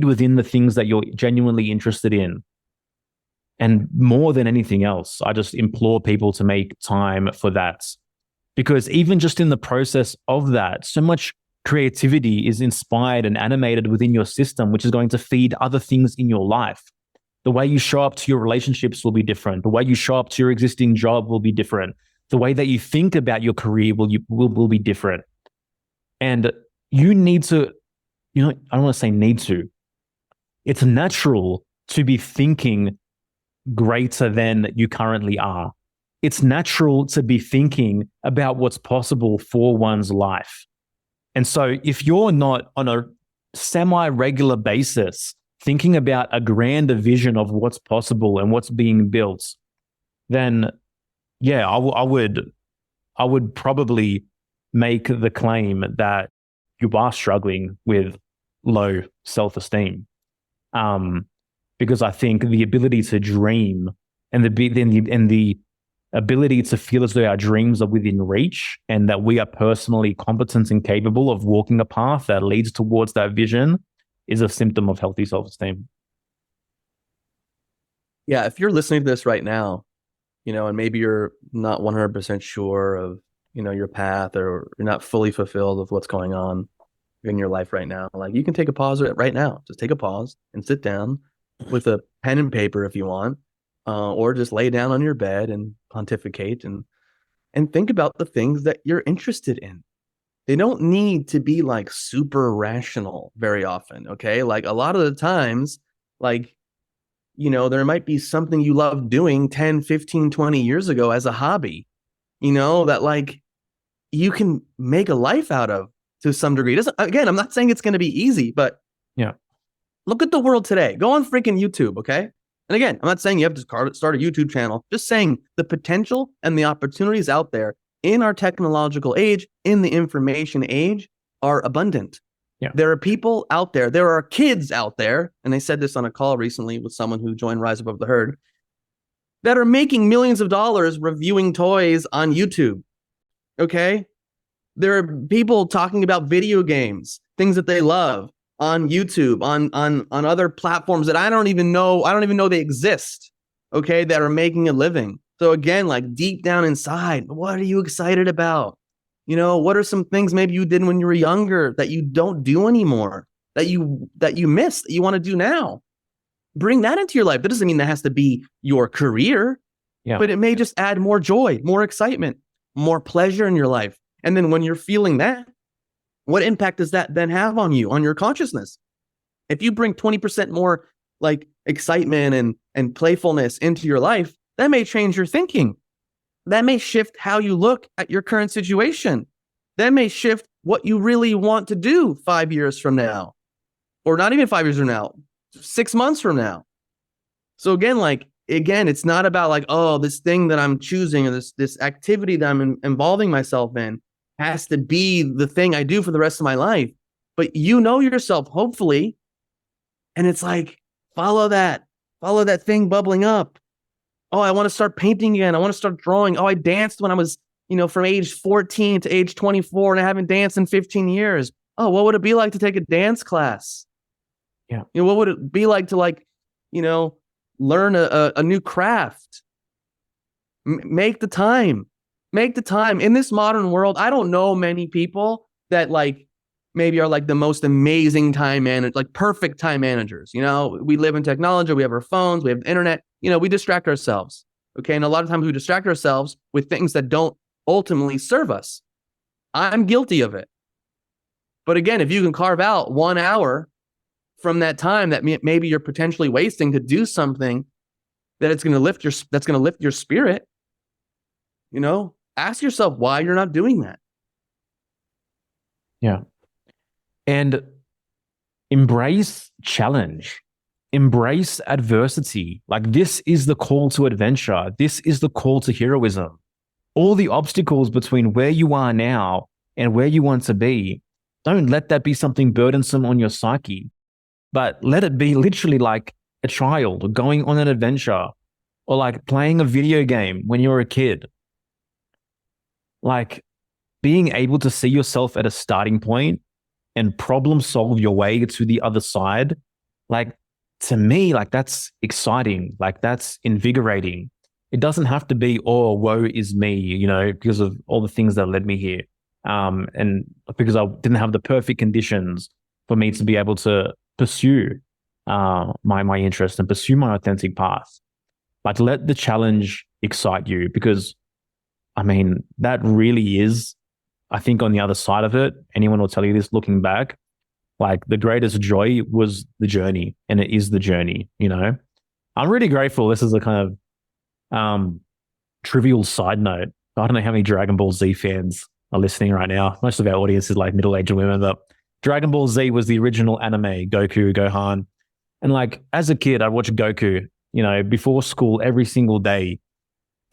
within the things that you're genuinely interested in. And more than anything else, I just implore people to make time for that. Because even just in the process of that, so much creativity is inspired and animated within your system, which is going to feed other things in your life. The way you show up to your relationships will be different. The way you show up to your existing job will be different. The way that you think about your career will be different. And you need to, I don't want to say need to. It's natural to be thinking greater than you currently are. it's natural to be thinking about what's possible for one's life. And so if you're not on a semi-regular basis thinking about a grander vision of what's possible and what's being built, then yeah, I would probably make the claim that you are struggling with low self-esteem. Because I think the ability to dream and the ability to feel as though our dreams are within reach and that we are personally competent and capable of walking a path that leads towards that vision is a symptom of healthy self-esteem. Yeah, if you're listening to this right now, and maybe you're not 100% sure of, your path, or you're not fully fulfilled with what's going on in your life right now, like, you can take a pause right now. Just take a pause and sit down with a pen and paper if you want, or just lay down on your bed and pontificate and think about the things that you're interested in. They don't need to be like super rational very often. Okay. Like, a lot of the times, like, there might be something you love doing 10, 15, 20 years ago as a hobby, that like you can make a life out of to some degree. Again, I'm not saying it's going to be easy, but yeah, look at the world today. Go on freaking YouTube. Okay. And again, I'm not saying you have to start a YouTube channel, just saying the potential and the opportunities out there in our technological age, in the information age, are abundant. Yeah. There are people out there, there are kids out there, and I said this on a call recently with someone who joined Rise Above the Herd, that are making millions of dollars reviewing toys on YouTube. Okay? There are people talking about video games, things that they love on YouTube, on other platforms that I don't even know they exist, okay, that are making a living. So again, like, deep down inside, what are you excited about? What are some things maybe you did when you were younger that you don't do anymore, that you miss, that you want to do now? Bring that into your life. That doesn't mean that has to be your career, but it may just add more joy, more excitement, more pleasure in your life. And then when you're feeling that, what impact does that then have on you, on your consciousness? If you bring 20% more like excitement and playfulness into your life, that may change your thinking. That may shift how you look at your current situation. That may shift what you really want to do 5 years from now, or not even 5 years from now, 6 months from now. So again, it's not about like, oh, this thing that I'm choosing, or this activity that I'm involving myself in has to be the thing I do for the rest of my life. But yourself, hopefully, and it's like, follow that thing bubbling up. Oh, I want to start painting again. I want to start drawing. Oh, I danced when I was, from age 14 to age 24, and I haven't danced in 15 years. Oh, what would it be like to take a dance class? Yeah. What would it be like to learn a new craft? Make the time. In this modern world, I don't know many people that maybe are the most amazing time managers, perfect time managers. We live in technology. We have our phones. We have the internet. We distract ourselves. Okay. And a lot of times we distract ourselves with things that don't ultimately serve us. I'm guilty of it. But again, if you can carve out 1 hour from that time that maybe you're potentially wasting to do something that's going to lift your spirit, ask yourself why you're not doing that. Yeah. And embrace challenge, embrace adversity. This is the call to adventure. This is the call to heroism. All the obstacles between where you are now and where you want to be, don't let that be something burdensome on your psyche, but let it be literally like a child going on an adventure, or playing a video game when you're a kid. Being able to see yourself at a starting point and problem solve your way to the other side, to me, that's exciting. That's invigorating. It doesn't have to be, oh, woe is me, because of all the things that led me here. And because I didn't have the perfect conditions for me to be able to pursue my interest and pursue my authentic path. Let the challenge excite you, because that really is, I think, on the other side of it, anyone will tell you this looking back, the greatest joy was the journey, and it is the journey. I'm really grateful. This is a kind of trivial side note, I don't know how many Dragon Ball Z fans are listening right now. Most of our audience is like middle-aged women, but Dragon Ball Z was the original anime, Goku, Gohan. And like as a kid, I'd watch Goku, before school every single day,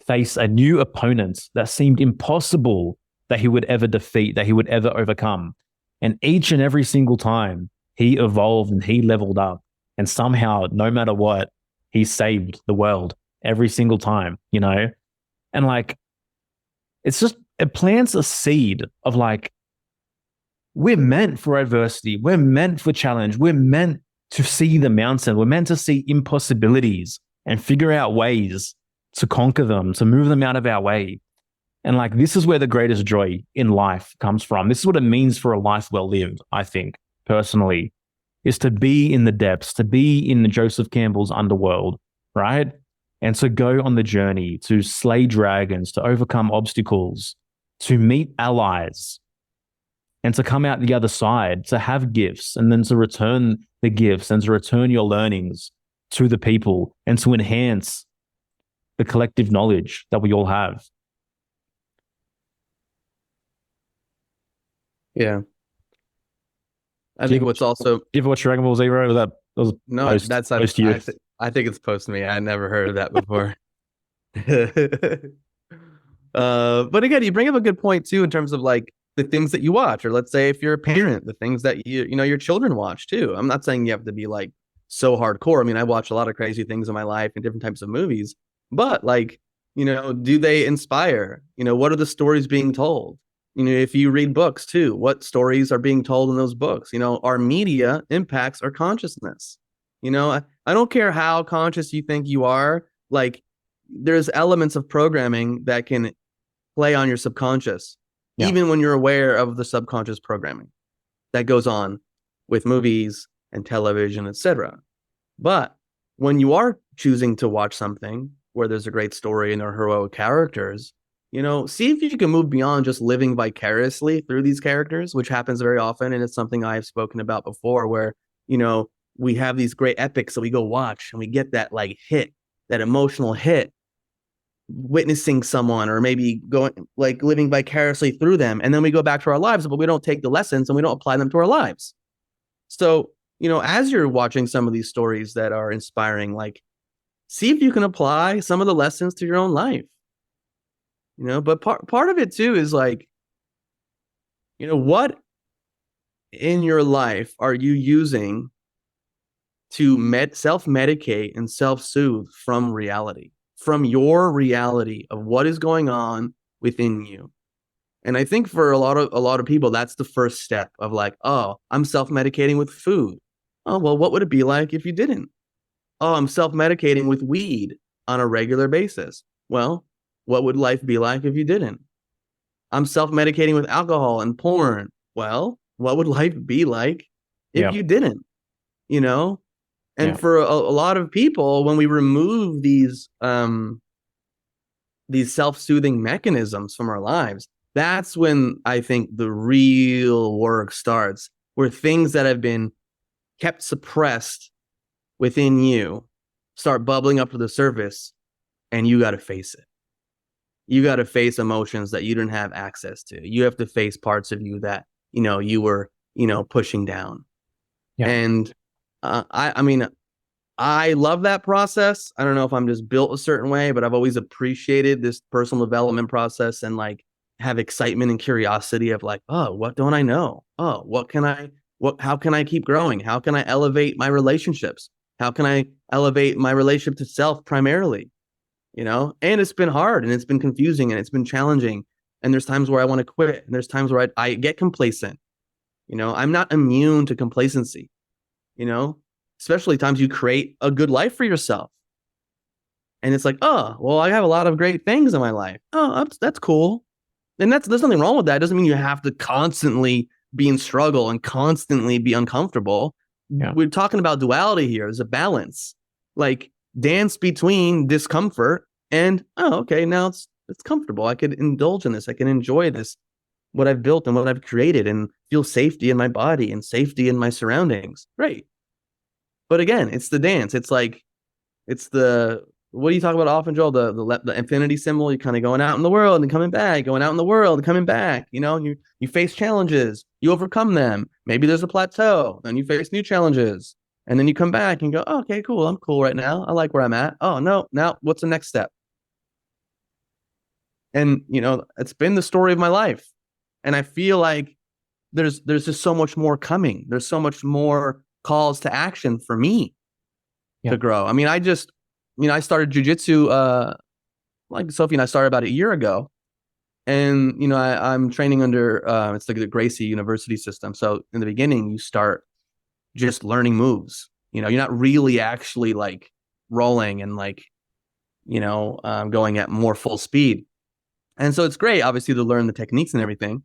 face a new opponent that seemed impossible that he would ever defeat, that he would ever overcome. And each and every single time he evolved and he leveled up. And somehow, no matter what, he saved the world every single time. And like, it plants a seed of like, we're meant for adversity. We're meant for challenge. We're meant to see the mountain. We're meant to see impossibilities and figure out ways to conquer them, to move them out of our way. And like, this is where the greatest joy in life comes from. This is what it means for a life well lived, I think, personally, is to be in the depths, to be in the Joseph Campbell's underworld, right? And to go on the journey, to slay dragons, to overcome obstacles, to meet allies, and to come out the other side, to have gifts, and then to return the gifts and to return your learnings to the people and to enhance the collective knowledge that we all have. Yeah. I think what's also... Do you ever watch Dragon Ball Z, bro? That was No, post, that's post you. I think it's post me. I never heard of that before. But again, you bring up a good point too in terms of like the things that you watch, or let's say if you're a parent, the things that your children watch too. I'm not saying you have to be like so hardcore. I mean, I watch a lot of crazy things in my life and different types of movies, but like, do they inspire? What are the stories being told? If you read books too, what stories are being told in those books? Our media impacts our consciousness. I don't care how conscious you think you are, like there's elements of programming that can play on your subconscious, even when you're aware of the subconscious programming that goes on with movies and television, etc. But when you are choosing to watch something where there's a great story and there are heroic characters, see if you can move beyond just living vicariously through these characters, which happens very often. And it's something I've spoken about before where, we have these great epics that we go watch and we get that like hit, that emotional hit, witnessing someone or maybe going like living vicariously through them. And then we go back to our lives, but we don't take the lessons and we don't apply them to our lives. So, as you're watching some of these stories that are inspiring, like see if you can apply some of the lessons to your own life. But part of it too is like, what in your life are you using to self-medicate and self-soothe from reality, from your reality of what is going on within you? And I think for a lot of people, that's the first step of like, oh, I'm self-medicating with food. Oh, well, what would it be like if you didn't? Oh, I'm self-medicating with weed on a regular basis. Well, what would life be like if you didn't? I'm self-medicating with alcohol and porn. Well, what would life be like if you didn't? And for a lot of people, when we remove these self-soothing mechanisms from our lives, that's when I think the real work starts, where things that have been kept suppressed within you start bubbling up to the surface, and you got to face it. You got to face emotions that you didn't have access to. You have to face parts of you that, you were, pushing down. Yeah. And I mean, I love that process. I don't know if I'm just built a certain way, but I've always appreciated this personal development process and like have excitement and curiosity of like, oh, what don't I know? Oh, how can I keep growing? How can I elevate my relationships? How can I elevate my relationship to self primarily? And it's been hard and it's been confusing and it's been challenging. And there's times where I want to quit. And there's times where I get complacent. I'm not immune to complacency, especially times you create a good life for yourself. And it's like, oh, well, I have a lot of great things in my life. Oh, that's cool. And there's nothing wrong with that. It doesn't mean you have to constantly be in struggle and constantly be uncomfortable. Yeah. We're talking about duality here. There's a balance. Like dance between discomfort and, oh, okay, now it's comfortable. I could indulge in this. I can enjoy this, what I've built and what I've created, and feel safety in my body and safety in my surroundings. Great. But again, it's the dance. It's like, it's the what do you talk about often, Joel? The infinity symbol. You're kind of going out in the world and coming back, going out in the world and coming back. And you face challenges, you overcome them. Maybe there's a plateau, then you face new challenges, and then you come back and go, oh, okay, cool. I'm cool right now. I like where I'm at. Oh no, now what's the next step? And it's been the story of my life, and I feel like there's just so much more coming. There's so much more calls to action for me to grow. I mean, I started jujitsu, like Sophie and I started about a year ago. And, I'm training under, it's like the Gracie University system. So in the beginning, you start just learning moves. You're not really actually like rolling and like, going at more full speed. And so it's great, obviously, to learn the techniques and everything.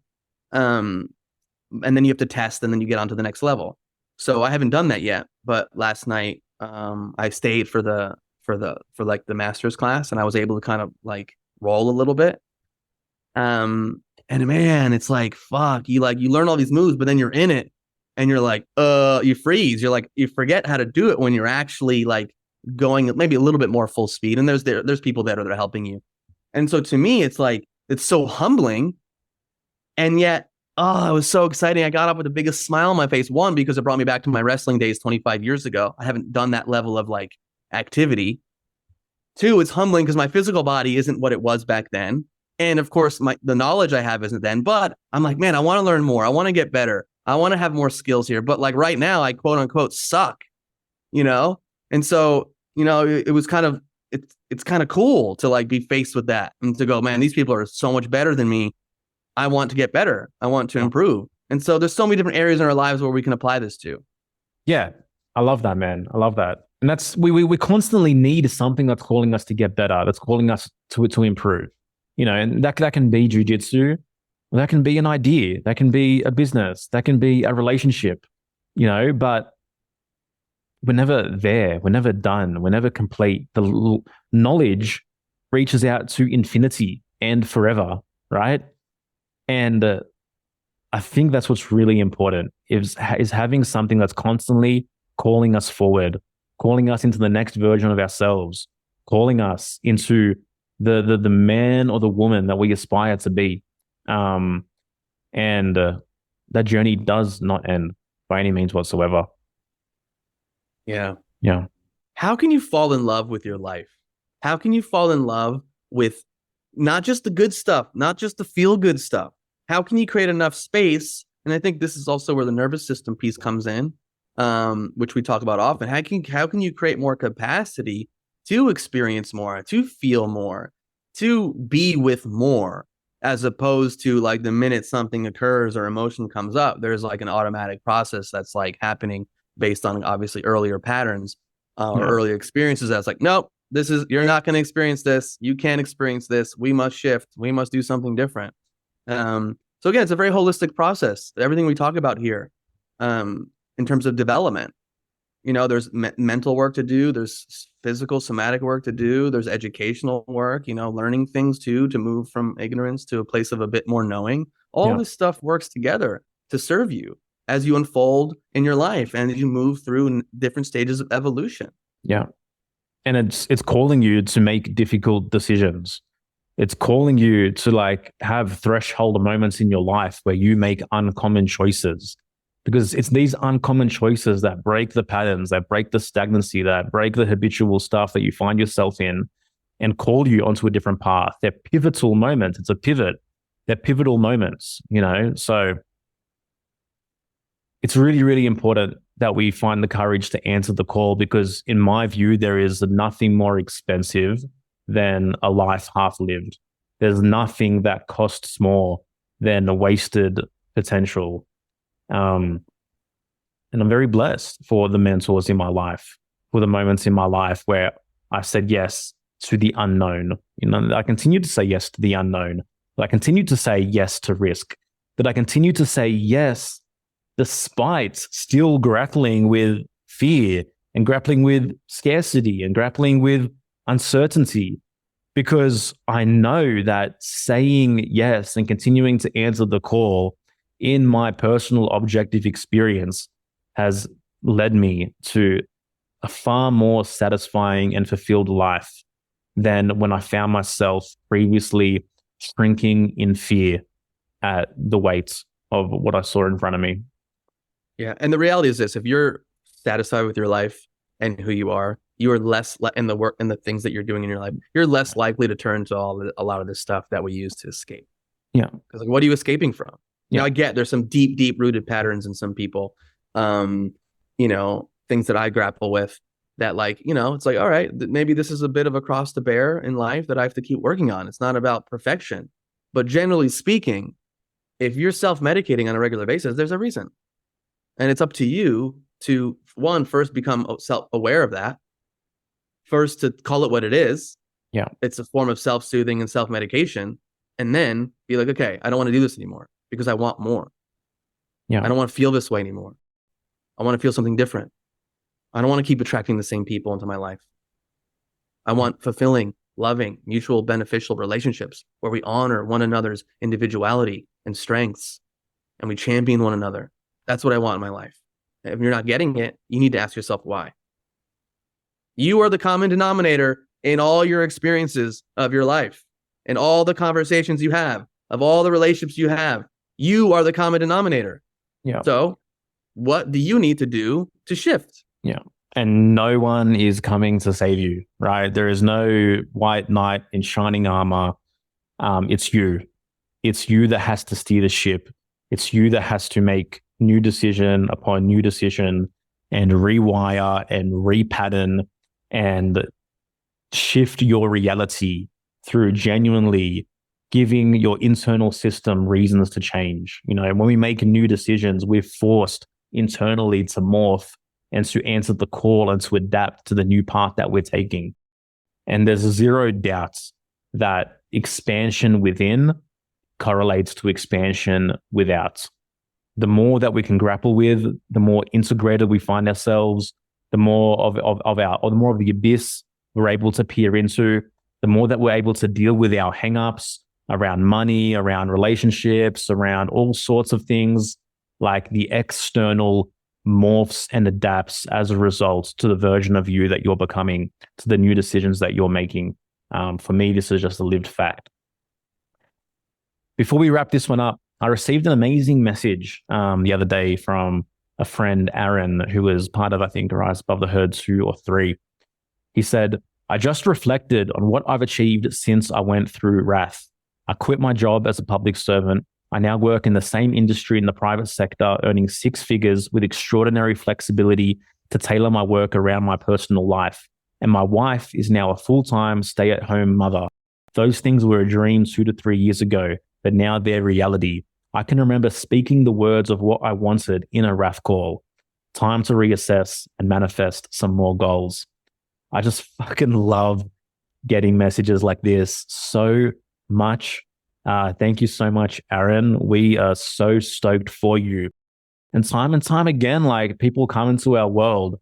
And then you have to test, and then you get on to the next level. So I haven't done that yet, but last night, I stayed for like the master's class, and I was able to kind of like roll a little bit. And man, it's like, fuck, you learn all these moves, but then you're in it and you're like, you freeze. You're like, you forget how to do it when you're actually like going maybe a little bit more full speed. And there's people that are helping you. And so to me, it's like, it's so humbling. And yet, it was so exciting. I got up with the biggest smile on my face. One, because it brought me back to my wrestling days 25 years ago. I haven't done that level of like activity. Two, it's humbling because my physical body isn't what it was back then. And of course, the knowledge I have isn't then. But I'm like, man, I want to learn more. I want to get better. I want to have more skills here. But like right now, I quote unquote suck, And so, it was kind of, it's kind of cool to like be faced with that and to go, man, these people are so much better than me. I want to get better. I want to improve. And so there's so many different areas in our lives where we can apply this to. Yeah. I love that, man. I love that. And that's, we constantly need something that's calling us to get better, that's calling us to improve, and that can be jujitsu, that can be an idea, that can be a business, that can be a relationship, but we're never there. We're never done. We're never complete. The knowledge reaches out to infinity and forever, right? And I think that's what's really important is having something that's constantly calling us forward, calling us into the next version of ourselves, calling us into the man or the woman that we aspire to be. And that journey does not end by any means whatsoever. Yeah. Yeah. How can you fall in love with your life? How can you fall in love with not just the good stuff, not just the feel good stuff? How can you create enough space? And I think this is also where the nervous system piece comes in, which we talk about often. How can you create more capacity to experience more, to feel more, to be with more, as opposed to like the minute something occurs or emotion comes up, there's like an automatic process that's like happening based on obviously earlier patterns or earlier experiences. That's like, nope, you're not going to experience this. You can't experience this. We must shift. We must do something different. So again, it's a very holistic process. Everything we talk about here, in terms of development, there's mental work to do. There's physical, somatic work to do. There's educational work, learning things too, to move from ignorance to a place of a bit more knowing. All this stuff works together to serve you as you unfold in your life and as you move through different stages of evolution. Yeah. And it's calling you to make difficult decisions. It's calling you to like have threshold moments in your life where you make uncommon choices, because it's these uncommon choices that break the patterns, that break the stagnancy, that break the habitual stuff that you find yourself in and call you onto a different path. They're pivotal moments. It's a pivot. They're pivotal moments, so it's really, really important that we find the courage to answer the call, because in my view, there is nothing more expensive than a life half lived. There's nothing that costs more than a wasted potential. And I'm very blessed for the mentors in my life, for the moments in my life where I said yes to the unknown. I continue to say yes to the unknown, but I continue to say yes to risk, that I continue to say yes despite still grappling with fear and grappling with scarcity and grappling with uncertainty, because I know that saying yes and continuing to answer the call in my personal objective experience has led me to a far more satisfying and fulfilled life than when I found myself previously shrinking in fear at the weight of what I saw in front of me. Yeah. And the reality is this, if you're satisfied with your life and who you are less in the work and the things that you're doing in your life, you're less likely to turn to a lot of this stuff that we use to escape. Yeah. Because like, what are you escaping from? Yeah. I get there's some deep rooted patterns in some people. Um, things that I grapple with that like, it's like, all right, maybe this is a bit of a cross to bear in life that I have to keep working on. It's not about perfection. But generally speaking, if you're self-medicating on a regular basis, there's a reason. And it's up to you to first become self-aware of that. First to call it what it is. Yeah. It's a form of self-soothing and self-medication. And then be like, okay, I don't want to do this anymore because I want more. Yeah. I don't want to feel this way anymore. I want to feel something different. I don't want to keep attracting the same people into my life. I want fulfilling, loving, mutual beneficial relationships where we honor one another's individuality and strengths and we champion one another. That's what I want in my life. If you're not getting it, you need to ask yourself why. You are the common denominator in all your experiences of your life, in all the conversations you have, of all the relationships you have. You are the common denominator. Yeah. So what do you need to do to shift? Yeah. And no one is coming to save you, right? There is no white knight in shining armor. It's you. It's you that has to steer the ship. It's you that has to make new decision upon new decision and rewire and repattern and shift your reality through genuinely giving your internal system reasons to change. When we make new decisions, we're forced internally to morph and to answer the call and to adapt to the new path that we're taking. And there's zero doubt that expansion within correlates to expansion without. The more that we can grapple with, the more integrated we find ourselves, the more of the more of the abyss we're able to peer into, the more that we're able to deal with our hangups around money, around relationships, around all sorts of things, like the external morphs and adapts as a result to the version of you that you're becoming, to the new decisions that you're making. For me, this is just a lived fact. Before we wrap this one up, I received an amazing message the other day from a friend, Aaron, who was part of, I think, Rise Above the Herd 2 or 3. He said, I just reflected on what I've achieved since I went through Wrath. I quit my job as a public servant. I now work in the same industry in the private sector, earning 6 figures with extraordinary flexibility to tailor my work around my personal life. And my wife is now a full-time stay-at-home mother. Those things were a dream 2 to 3 years ago, but now they're reality. I can remember speaking the words of what I wanted in a Wrath call. Time to reassess and manifest some more goals. I just fucking love getting messages like this so much. Thank you so much, Aaron. We are so stoked for you. And time again, like, people come into our world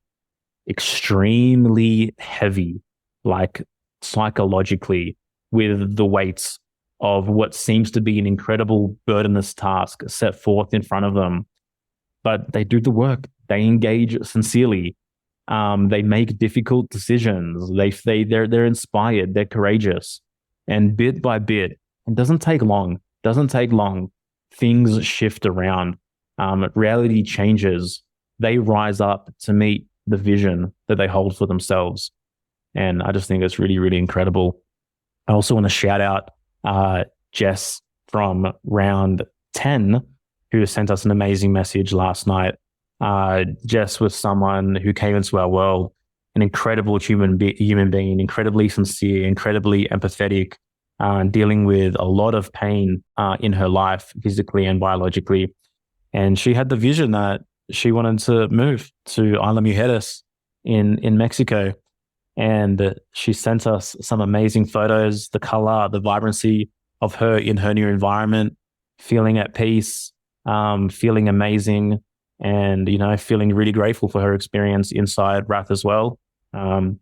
extremely heavy, like psychologically, with the weights of what seems to be an incredible burdenous task set forth in front of them. But they do the work. They engage sincerely. They make difficult decisions. They're inspired. They're courageous. And bit by bit, it doesn't take long. Things shift around. Reality changes. They rise up to meet the vision that they hold for themselves. And I just think it's really, really incredible. I also want to shout out Jess from round 10, who sent us an amazing message last night. Jess was someone who came into our world, an incredible human being, incredibly sincere, incredibly empathetic, dealing with a lot of pain in her life, physically and biologically. And she had the vision that she wanted to move to Isla Mujeres in Mexico. And she sent us some amazing photos, the color, the vibrancy of her in her new environment, feeling at peace, feeling amazing, and, feeling really grateful for her experience inside Wrath as well. And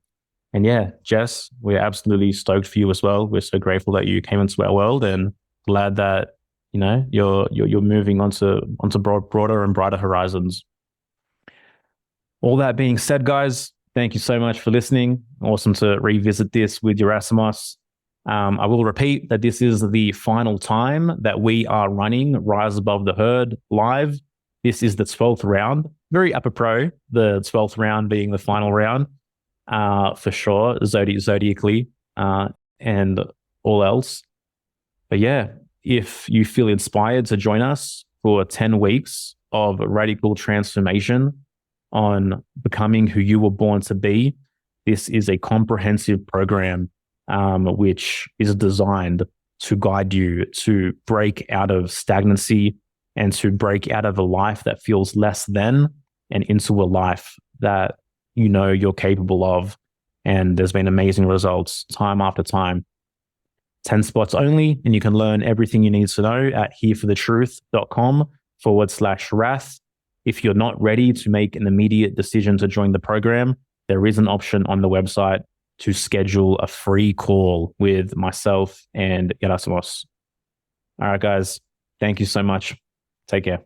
yeah, Jess, we're absolutely stoked for you as well. We're so grateful that you came into our world and glad that, you're moving onto broader and brighter horizons. All that being said, guys, Thank you so much for listening. Awesome to revisit this with Yerasimos. I will repeat that this is the final time that we are running Rise Above the Herd live. This is the 12th round. Very apropos, the 12th round being the final round, for sure, zodiacally, and all else. But yeah, if you feel inspired to join us for 10 weeks of radical transformation on becoming who you were born to be, this is a comprehensive program which is designed to guide you to break out of stagnancy and to break out of a life that feels less than and into a life that you know you're capable of. And there's been amazing results time after time. 10 spots only, and you can learn everything you need to know at hereforthetruth.com/wrath. If you're not ready to make an immediate decision to join the program, there is an option on the website to schedule a free call with myself and Yerasimos. All right, guys. Thank you so much. Take care.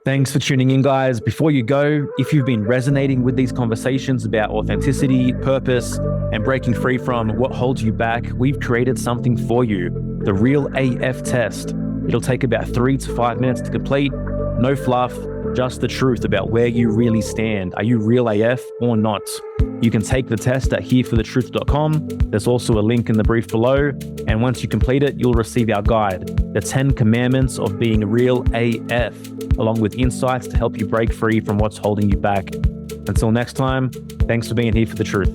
Thanks for tuning in, guys. Before you go, if you've been resonating with these conversations about authenticity, purpose, and breaking free from what holds you back, we've created something for you, the Real AF test. It'll take about 3 to 5 minutes to complete. No fluff, just the truth about where you really stand. Are you real AF or not? You can take the test at hereforthetruth.com. There's also a link in the brief below. And once you complete it, you'll receive our guide, the 10 commandments of being real AF, along with insights to help you break free from what's holding you back. Until next time, thanks for being here for the truth.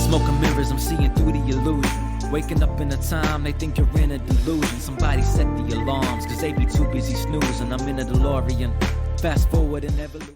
Smoke and mirrors, I'm seeing through the illusion. Waking up in a time, they think you're in a delusion. Somebody set the alarms, cause they be too busy snoozing. I'm in a DeLorean, fast forward and evolution.